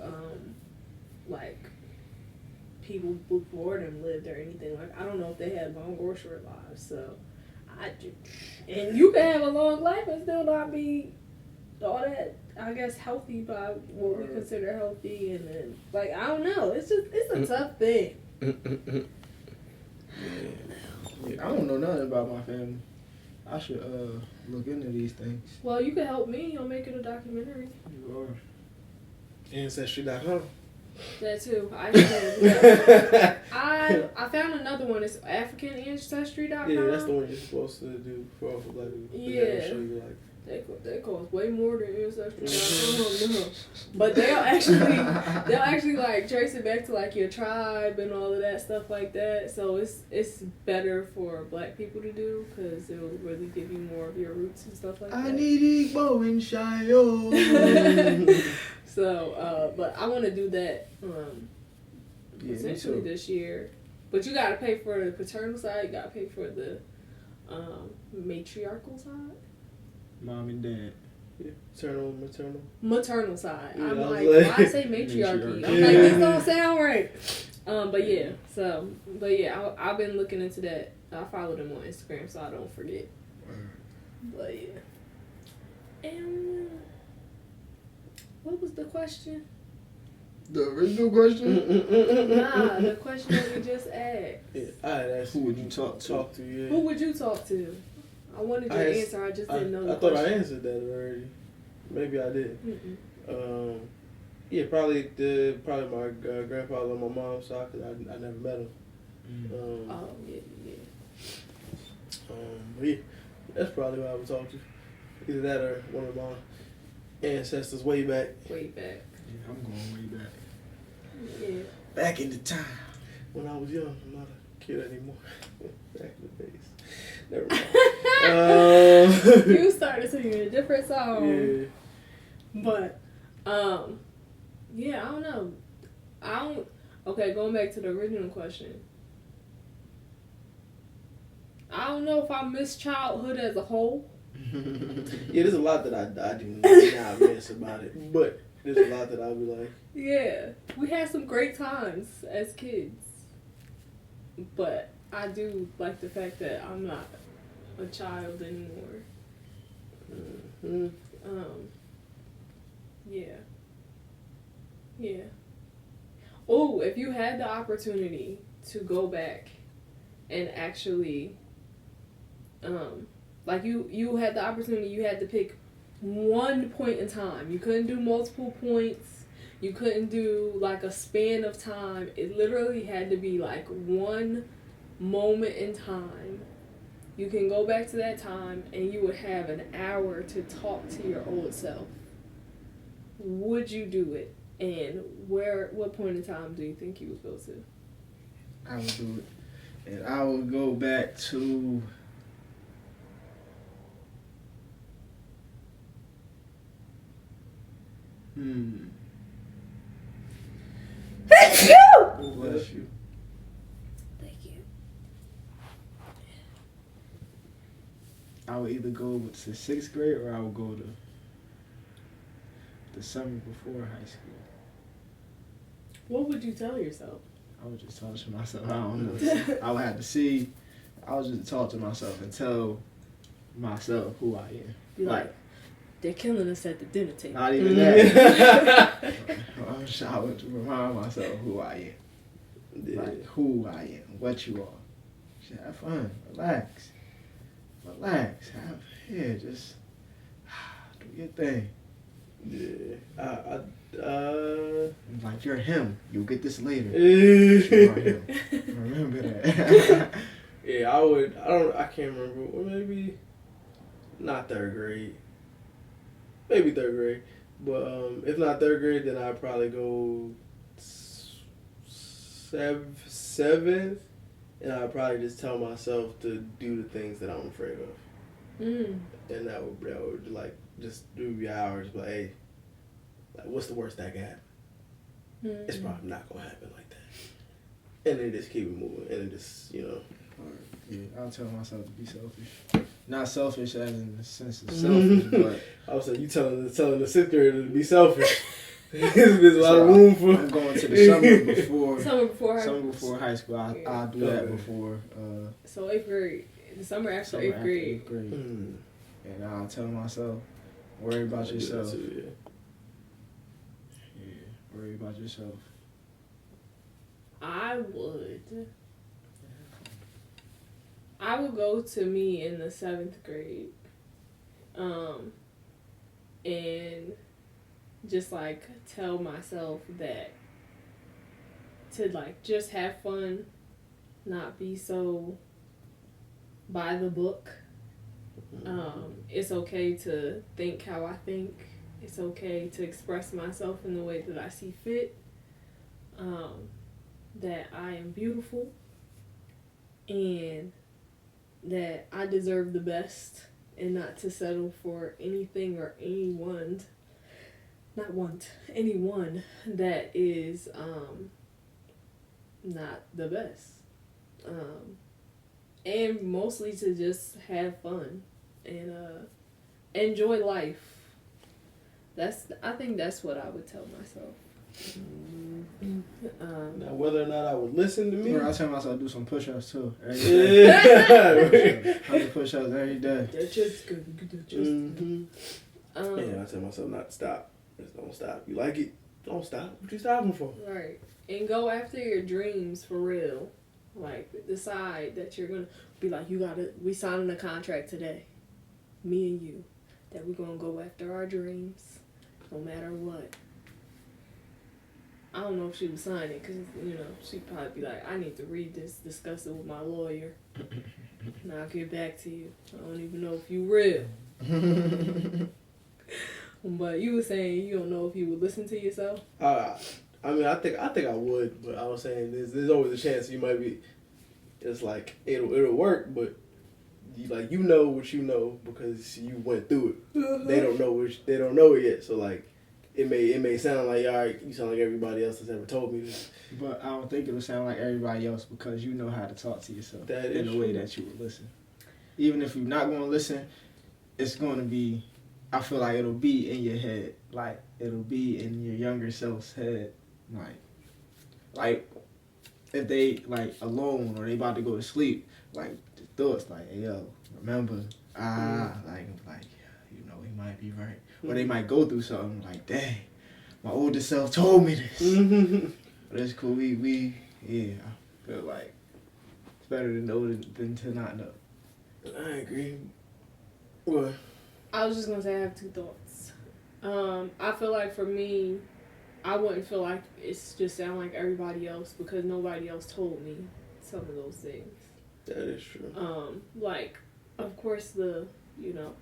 like people before them lived or anything. Like, I don't know if they had long or short lives. So and you can have a long life and still not be all that, I guess, healthy by what we consider healthy. And then, like, I don't know. It's a tough thing. I don't know nothing about my family. I should look into these things. Well, you can help me. I'll make it a documentary. You are. Ancestry.com. That too. I found another one. It's AfricanAncestry.com. Yeah, that's the one you're supposed to do for all for black people. Yeah. They'll show you, like, That costs way more than Ancestry.com. No. But they'll actually like trace it back to like your tribe and all of that stuff like that. So it's better for black people to do, because it will really give you more of your roots and stuff like that. I need Igbo and Shayo. So, but I want to do that essentially me too. this year. But you got to pay for the paternal side. You got to pay for the matriarchal side. Mom and dad. yeah, maternal. Maternal side. Yeah, I'm I was like, like- why I say matriarchy? I'm Yeah. like, this don't sound right. But yeah, I've been looking into that. I follow them on Instagram so I don't forget. But yeah. And what was the question? The original question? Nah, the question that we just asked. Yeah, I had asked Who would you talk to? yeah. Who would you talk to? I wanted your answer. I just didn't know the I thought I question. answered that already. Maybe I did. Mm-mm. Yeah, probably my grandfather on my mom's side, because I never met him. Oh, yeah. But yeah, that's probably what I would talk to. Either that or one of my ancestors way back. Way back. Yeah, I'm going way back. Yeah. Back in the time. When I was young, I'm not a kid anymore. Back in the days. Never mind. You started singing a different song. Yeah. But, yeah, I don't know. Okay, going back to the original question. I don't know if I miss childhood as a whole. Yeah, there's a lot that I do not miss about it, but there's a lot that I'll be like, Yeah, we had some great times as kids. But I do like the fact that I'm not a child anymore. Yeah. Yeah. Oh, if you had the opportunity to go back and actually, like you had the opportunity, you had to pick one point in time. You couldn't do multiple points. You couldn't do like a span of time. It literally had to be like one moment in time. You can go back to that time and you would have an hour to talk to your old self. Would you do it? And what point in time do you think you would go to? I would do it. And I would go back to Thank you! bless you. Thank you. I would either go to 6th grade or I would go to the summer before high school. What would you tell yourself? I would just talk to myself. I don't know. I would have to see. I would just talk to myself and tell myself who I am. Be like, they're killing us at the dinner table. Not even that. I would remind myself who I am. yeah. Like who I am, what you are. Just have fun, relax. relax. Just do your thing. Yeah. Like, you're him. You'll get this later. You are him. Remember that. Yeah, I can't remember. Well, maybe not third grade. Maybe third grade. But if not third grade, then I'd probably go seventh. And I'd probably just tell myself to do the things that I'm afraid of. And that would like, just do hours. But hey, like, what's the worst that can happen? It's probably not going to happen like that. And then just keep it moving. And then just, you know. Yeah, I'll tell myself to be selfish. Not selfish as in the sense of selfish, but I was like, you telling the 6th grader to be selfish. There's a lot of room for. I'm going to the summer before. Summer before high school. I'll do that before. So 8th grade, the summer after 8th grade. And I'll tell myself, worry about yourself. Too, yeah, worry about yourself. I would go to me in the 7th grade, and just like tell myself that to like just have fun, not be so by the book. It's okay to think how I think. It's okay to express myself in the way that I see fit. That I am beautiful and that I deserve the best and not to settle for anything or anyone that is not the best. And mostly to just have fun and enjoy life. I think that's what I would tell myself. Now, whether or not I would listen to me, I tell myself to do some push-ups too. Every day. Yeah, 100 push-ups every day. That's just good. Yeah, I tell myself not to stop. Just don't stop. You like it? Don't stop. What you stopping for? Right, and go after your dreams for real. Like, decide that you're gonna be like, we signing a contract today, me and you, that we're gonna go after our dreams, no matter what. I don't know if she would sign it because, she'd probably be like, I need to read this, discuss it with my lawyer, and I'll get back to you. I don't even know if you real. But you were saying you don't know if you would listen to yourself? I mean, I think I would, but I was saying there's always a chance you might be, it's like, it'll work, but you know what you know because you went through it. Uh-huh. They don't know it yet, so like, it may sound like, all right, you sound like everybody else has ever told me this. But I don't think it'll sound like everybody else because you know how to talk to yourself in a way that you would listen. Even if you're not going to listen, it's going to be, I feel like it'll be in your head. Like, it'll be in your younger self's head. Like if they, like, alone or they about to go to sleep, like, the thoughts like, hey, yo, remember, he might be right. Or they might go through something like, dang, my older self told me this. But it's cool. I feel like it's better to know than to not know. I agree. What? I was just going to say I have two thoughts. I feel like for me, I wouldn't feel like it's just sound like everybody else because nobody else told me some of those things. That is true. Like, of course, the,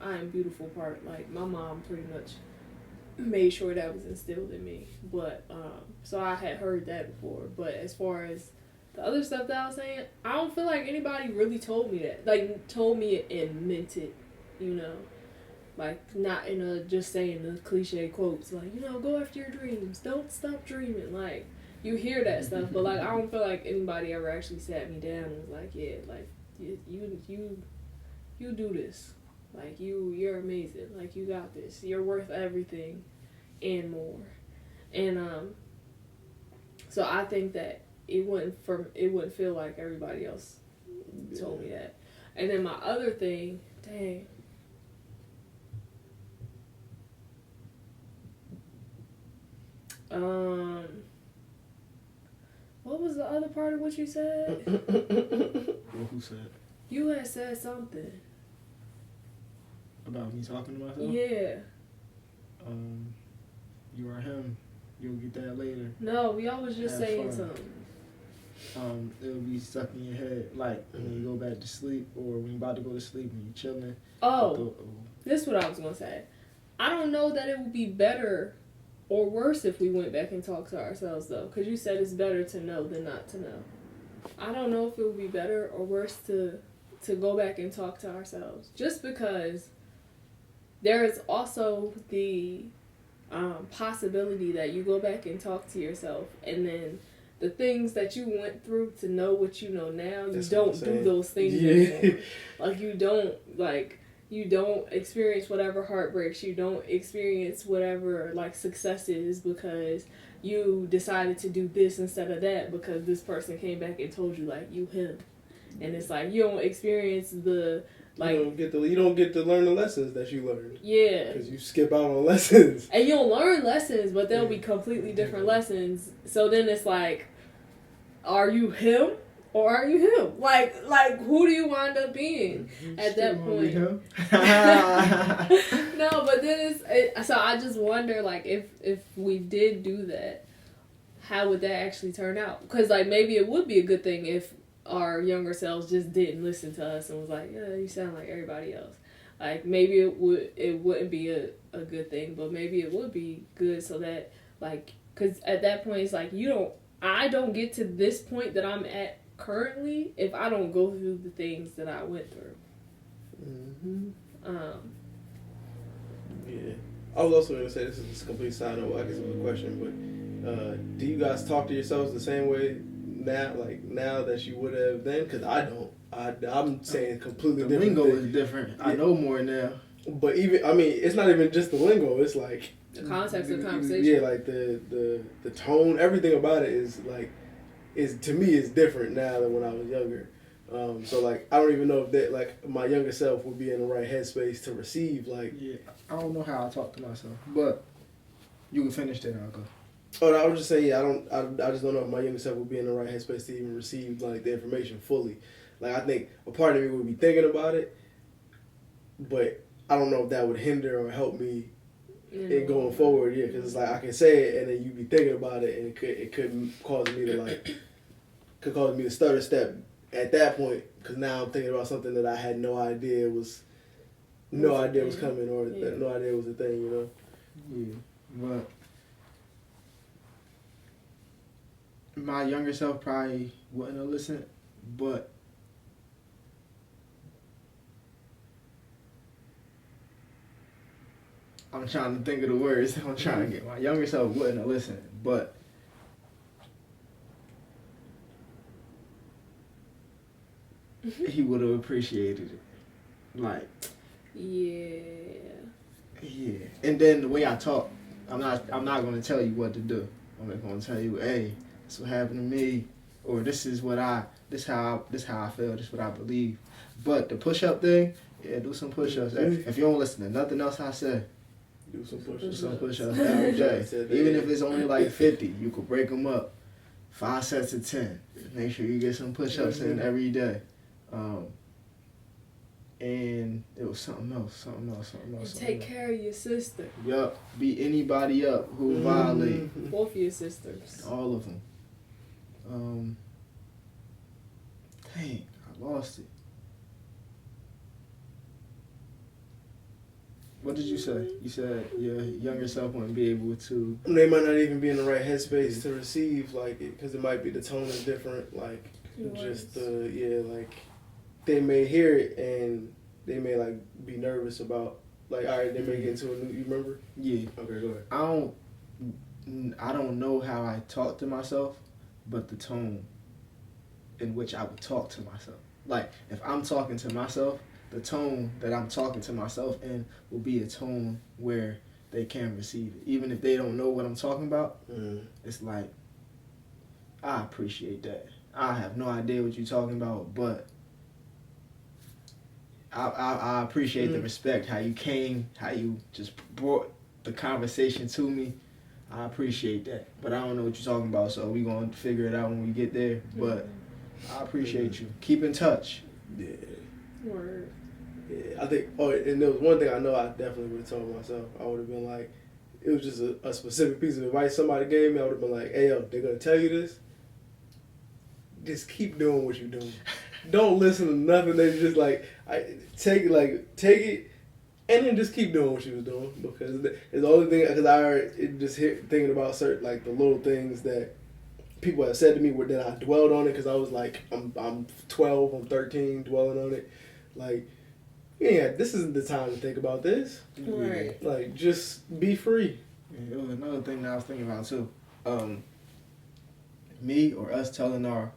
I am beautiful part, like, my mom pretty much made sure that was instilled in me. But, so I had heard that before. But as far as the other stuff that I was saying, I don't feel like anybody really told me that. Like, told me it and meant it, Like, not in a just saying the cliche quotes, like, go after your dreams. Don't stop dreaming. Like, you hear that stuff, but, like, I don't feel like anybody ever actually sat me down and was like, yeah, like, you do this. Like, you're amazing. Like, you got this. You're worth everything and more. And, so I think that it wouldn't feel like everybody else told me that. And then my other thing, dang. What was the other part of what you said? Who said? You had said something. About me talking to myself? Yeah. You are him. You'll get that later. No, we always just Have saying fun. something. It'll be stuck in your head, like when you go back to sleep, or when you're about to go to sleep and you're chilling. This is what I was gonna say. I don't know that it would be better or worse if we went back and talked to ourselves, though, because you said it's better to know than not to know. I don't know if it would be better or worse to go back and talk to ourselves, just because there is also the possibility that you go back and talk to yourself, and then the things that you went through to know what you know now, you don't do those things anymore. Like, you don't experience whatever heartbreaks, you don't experience whatever, like, successes because you decided to do this instead of that because this person came back and told you, like, you him. And it's like, you don't experience the, like... You don't get to learn the lessons that you learned. Yeah. Because you skip out on lessons. And you'll learn lessons, but they'll be completely different lessons. So then it's like, are you him or are you him? Like who do you wind up being at that point? No, but then so I just wonder, like, if we did do that, how would that actually turn out? Because, like, maybe it would be a good thing if our younger selves just didn't listen to us and was like, yeah, you sound like everybody else. Like, maybe it wouldn't be a good thing, but maybe it would be good so that, like, because at that point it's like, I don't get to this point that I'm at currently if I don't go through the things that I went through. Yeah. I was also going to say, this is a complete side note, I guess it's a question, but do you guys talk to yourselves the same way now that you would have then? Because I don't. I'm saying completely the different. The lingo thing. is different. Yeah. I know more now. But it's not even just the lingo. It's like the context of the conversation. Yeah, like the tone, everything about it is to me is different now than when I was younger. So, like, I don't even know if that, like, my younger self would be in the right headspace to receive, like... Yeah, I don't know how I talk to myself, but you can finish that, I'll go. Oh, no, I was just saying, yeah, I just don't know if my younger self would be in the right headspace to even receive, like, the information fully. Like, I think a part of me would be thinking about it, but I don't know if that would hinder or help me in going forward, yeah, because it's like, I can say it, and then you be thinking about it, and it could cause me to stutter step at that point, because now I'm thinking about something that I had no idea was coming, or no idea was a thing, you know? Yeah, but my younger self probably wouldn't have listened, but I'm trying to think of the words I'm trying to get. My younger self wouldn't have listened, but he would have appreciated it. Like, yeah. And then the way I talk, I'm not going to tell you what to do. I'm not going to tell you, hey, this what happened to me, or this how I feel, this is what I believe. But the push-up thing, yeah, do some push-ups. If you don't listen to nothing else I say, do some push-ups every day. Even if it's only like 50, you could break them up. 5 sets of 10. Make sure you get some push-ups in every day. And it was something else. Take care of your sister. Yup. Beat anybody up who violate. Both of your sisters. All of them. Dang, I lost it. What did you say? You said your younger self wouldn't be able to... They might not even be in the right headspace to receive, like, it, because it might be the tone is different, like, just like, they may hear it and they may, like, be nervous about, like, all right, they may get into a new, you remember? Yeah. Okay, go ahead. I don't know how I talk to myself, but the tone in which I would talk to myself. Like, if I'm talking to myself, the tone that I'm talking to myself in will be a tone where they can receive it. Even if they don't know what I'm talking about, it's like, I appreciate that. I have no idea what you're talking about, but I appreciate the respect, how you came, how you just brought the conversation to me. I appreciate that. But I don't know what you're talking about, so we're going to figure it out when we get there. But I appreciate you. Keep in touch. Yeah. Word. Yeah, I think. Oh, and there was one thing I know I definitely would have told myself. I would have been like, it was just a specific piece of advice somebody gave me. I would have been like, hey, yo, they're gonna tell you this. Just keep doing what you're doing. Don't listen to nothing. They just like, take it, and then just keep doing what you was doing, because it's the only thing. Because just thinking about certain, like, the little things that people have said to me that I dwelled on it, because I was like, I'm 12, I'm 13, dwelling on it. Like, yeah, this isn't the time to think about this. Right. Like, just be free. Yeah, it was another thing that I was thinking about too. Me or us telling our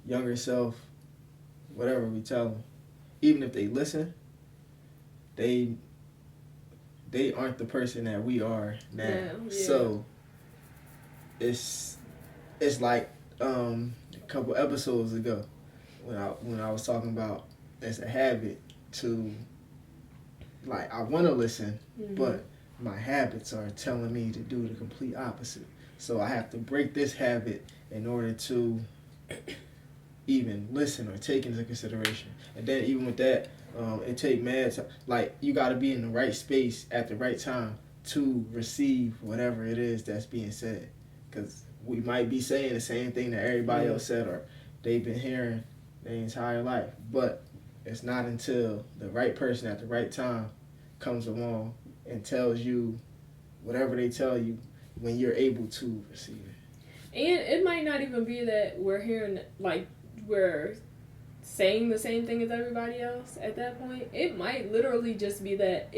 younger self, whatever we tell them, even if they listen, they aren't the person that we are now. Yeah. So it's like a couple episodes ago when I was talking about it's a habit to, like, I want to listen, but my habits are telling me to do the complete opposite. So I have to break this habit in order to even listen or take into consideration. And then even with that, it take mad time. Like, you got to be in the right space at the right time to receive whatever it is that's being said. Because we might be saying the same thing that everybody else said, or they've been hearing their entire life. But it's not until the right person at the right time comes along and tells you whatever they tell you when you're able to receive it. And it might not even be that we're hearing, like, we're saying the same thing as everybody else at that point. It might literally just be that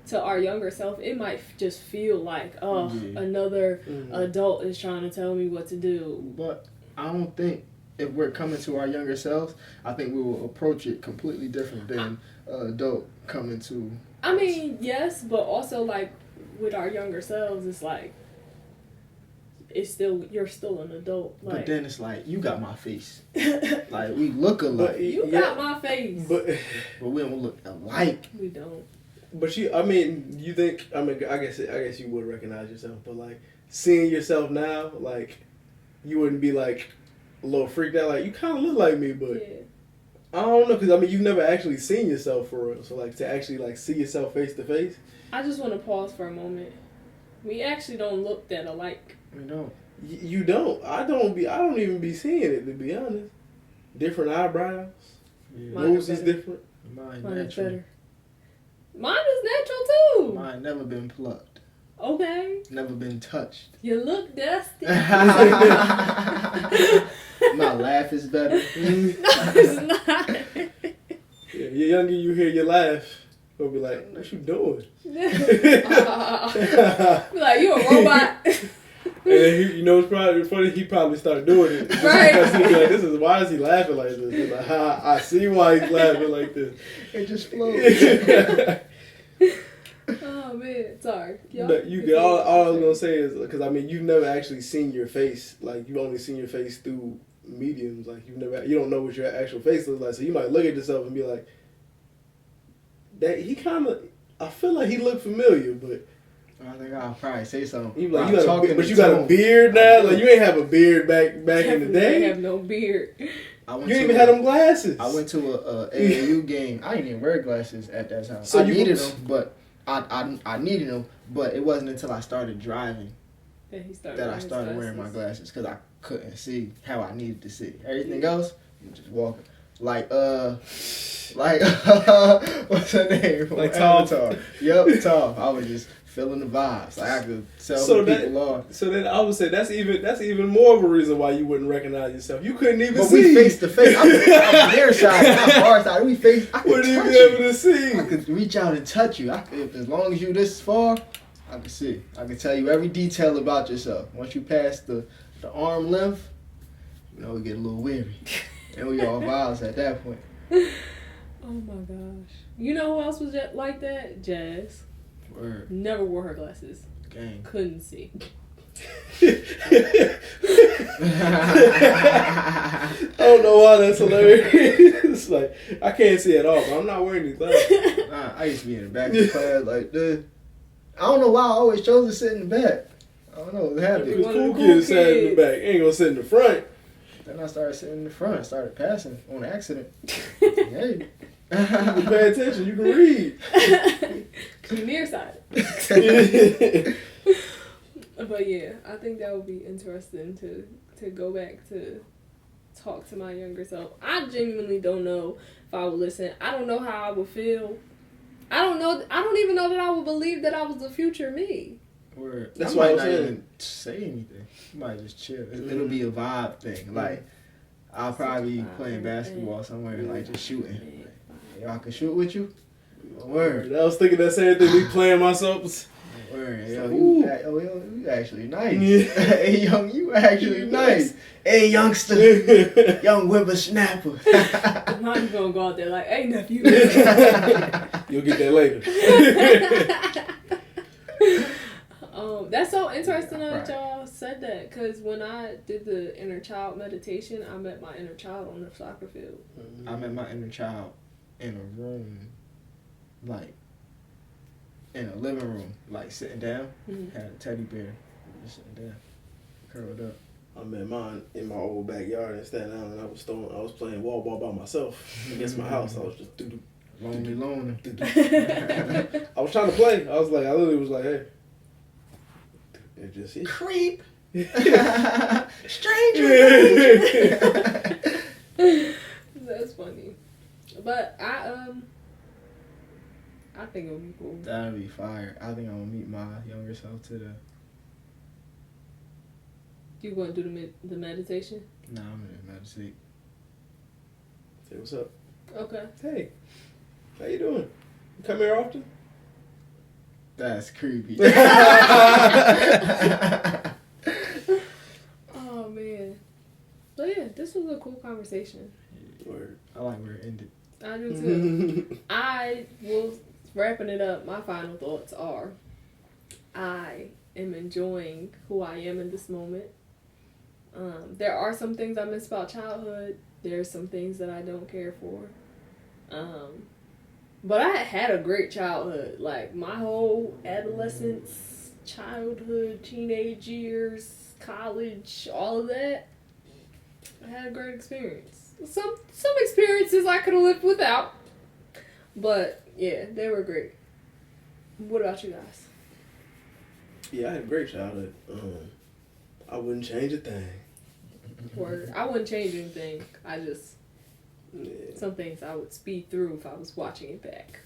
to our younger self, it might just feel like, another adult is trying to tell me what to do. But I don't think, if we're coming to our younger selves, I think we will approach it completely different than an adult coming to. I mean, yes, but also, like, with our younger selves, it's like, you're still an adult. Like, but then it's like, you got my face. Like, we look alike. You got my face. But we don't look alike. We don't. But you think, I guess you would recognize yourself, but, like, seeing yourself now, like, you wouldn't be, like, a little freaked out, like, you kind of look like me, but I don't know, because, you've never actually seen yourself for real, so, like, to actually, like, see yourself face to face. I just want to pause for a moment. We actually don't look that alike. We don't. You don't. I don't even be seeing it, to be honest. Different eyebrows. Yeah. Nose is different. Mine is better. Mine is natural too. Mine never been plucked. Okay. Never been touched. You look dusty. My laugh is better. No, it's not. Yeah, the younger you hear your laugh, you'll be like, what you doing? Be like, you a robot. And then it's probably funny. He probably started doing it, right? Because he'd be like, why is he laughing like this? He's like, I see why he's laughing like this. It just flows. Oh man, sorry. All I was gonna say is, because you've never actually seen your face. Like, you've only seen your face through mediums. Like, you don't know what your actual face looks like. So you might look at yourself and be like, that he kind of. I feel like he looked familiar, but. I think I'll probably say something. You got a beard now. Like, you ain't have a beard back in the day. You have no beard. You didn't even have them glasses. I went to a AAU game. I didn't even wear glasses at that time. So I needed them, but I needed them. But it wasn't until I started driving that I started wearing my glasses, because I couldn't see how I needed to see. Everything else, you just walking. Like what's her name? Like Tom. Yep, Tom. I was just feeling the vibes. Like, I could tell who people are. So then I would say that's even more of a reason why you wouldn't recognize yourself. You couldn't even see. But we face to face. I'm near side, I'm far side. We face. I wouldn't even be able to see. I could reach out and touch you. As long as you this far, I could see. I could tell you every detail about yourself. Once you pass the arm length, we get a little weary. And we all vibes at that point. Oh my gosh. You know who else was like that? Jazz. Word. Never wore her glasses. Gang. Couldn't see. I don't know why that's hilarious. It's like, I can't see at all, but I'm not wearing these glasses. I used to be in the back of the class like this. I don't know why I always chose to sit in the back. I don't know. It had Because cool kids sat in the back. Ain't gonna sit in the front. Then I started sitting in the front. I started passing on accident. Hey. You can pay attention. You can read. You're nearsighted. But yeah, I think that would be interesting to go back to talk to my younger self. I genuinely don't know if I would listen. I don't know how I would feel. I don't even know that I would believe that I was the future me. Word. That's I why might I'm not saying. even say anything. I might just chill. It'll be a vibe thing. Like, I'll probably be playing basketball somewhere, like just shooting. Like, y'all can shoot with you? Word. I was thinking that same thing. Me playing myself. Word. Yo, Ooh. you actually nice. Yeah. Hey, young, you actually nice. Hey, youngster. Young whippersnapper. I'm not even gonna go out there like, hey nephew. You'll get that later. That's so interesting that y'all said that, because when I did the inner child meditation, I met my inner child on the soccer field. I met my inner child in a room, like, in a living room, like sitting down. Had a teddy bear, just sitting down, curled up. I met mine in my old backyard in Staten Island. I was playing wall ball by myself against my house. I was just Lonely loner. I was trying to play. I literally was like, hey. It just is. Creep. Stranger. That's funny. But I think it would be cool. That'd be fire. I think I'm gonna meet my younger self today. You gonna do the meditation? Nah, I'm gonna meditate. Say what's up. Okay. Hey, how you doing? You come here often? That's creepy. Oh man. But yeah, this was a cool conversation. Word. I like where it ended. I do too. I will, wrapping it up, my final thoughts are, I am enjoying who I am in this moment. There are some things I miss about childhood. There's some things that I don't care for. But I had a great childhood. Like, my whole adolescence, childhood, teenage years, college, all of that, I had a great experience. Some experiences I could have lived without. But, yeah, they were great. What about you guys? Yeah, I had a great childhood. I wouldn't change a thing. Word. I wouldn't change anything. I just... Yeah. Some things I would speed through if I was watching it back.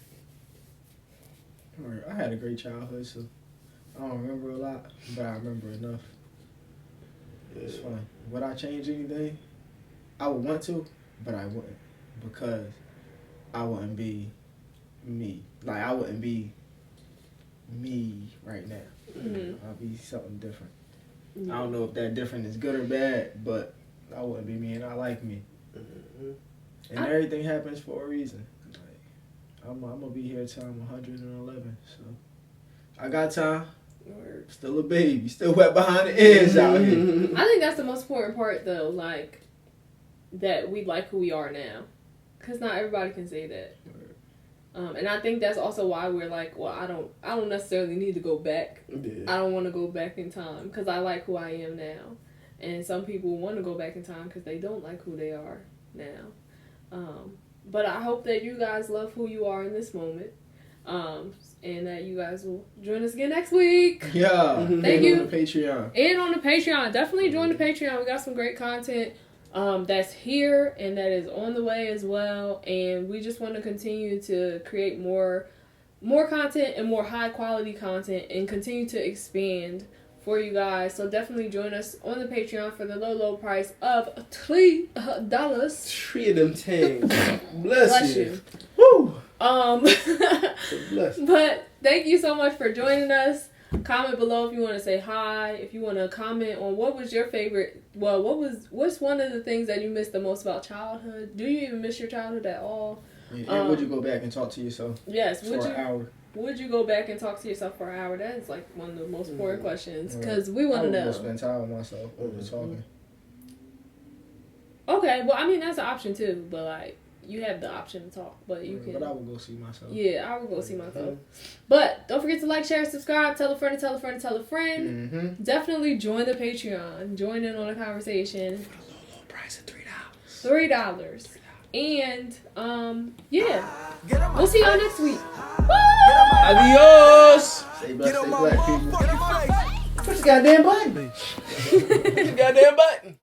I had a great childhood, so I don't remember a lot, but I remember enough. It's fun. Would I change anything? I would want to, but I wouldn't, because I wouldn't be me. Like, I wouldn't be me right now. Mm-hmm. I'd be something different. Mm-hmm. I don't know if that different is good or bad, but I wouldn't be me, and I like me. Mm-hmm. And everything happens for a reason. Like, I'm gonna be here till I'm 111, so I got time. Word. Still a baby, still wet behind the ears out here. I think that's the most important part, though, like, that we like who we are now. Because not everybody can say that. And I think that's also why we're like, well, I don't necessarily need to go back. Yeah. I don't want to go back in time because I like who I am now. And some people want to go back in time because they don't like who they are now. But I hope that you guys love who you are in this moment. And that you guys will join us again next week. Yeah. Thank you. On the Patreon. And on the Patreon. Definitely join the Patreon. We got some great content that's here and that is on the way as well. And we just want to continue to create more content and more high quality content and continue to expand for you guys. So definitely join us on the Patreon for the low price of $3. 3 of them things. Bless you. Woo! Bless. But thank you so much for joining us. Comment below if you want to say hi. If you want to comment on what was your favorite. Well, what's one of the things that you missed the most about childhood? Do you even miss your childhood at all? Yeah, and would you go back and talk to yourself? Yes. For an hour? Would you go back and talk to yourself for an hour? That is like one of the most important questions because we want to know. I would go spend time with myself over talking. Okay, well, I mean that's an option too, but like you have the option to talk, but you can. But I would go see myself. Yeah, I would go see myself. But don't forget to like, share, subscribe, tell a friend, and tell a friend, and tell a friend. Mm-hmm. Definitely join the Patreon. Join in on the conversation. For the low price of $3. $3. And yeah, we'll see y'all next week. Adios. Stay blessed, stay black, people. Push the goddamn button. Push the goddamn button.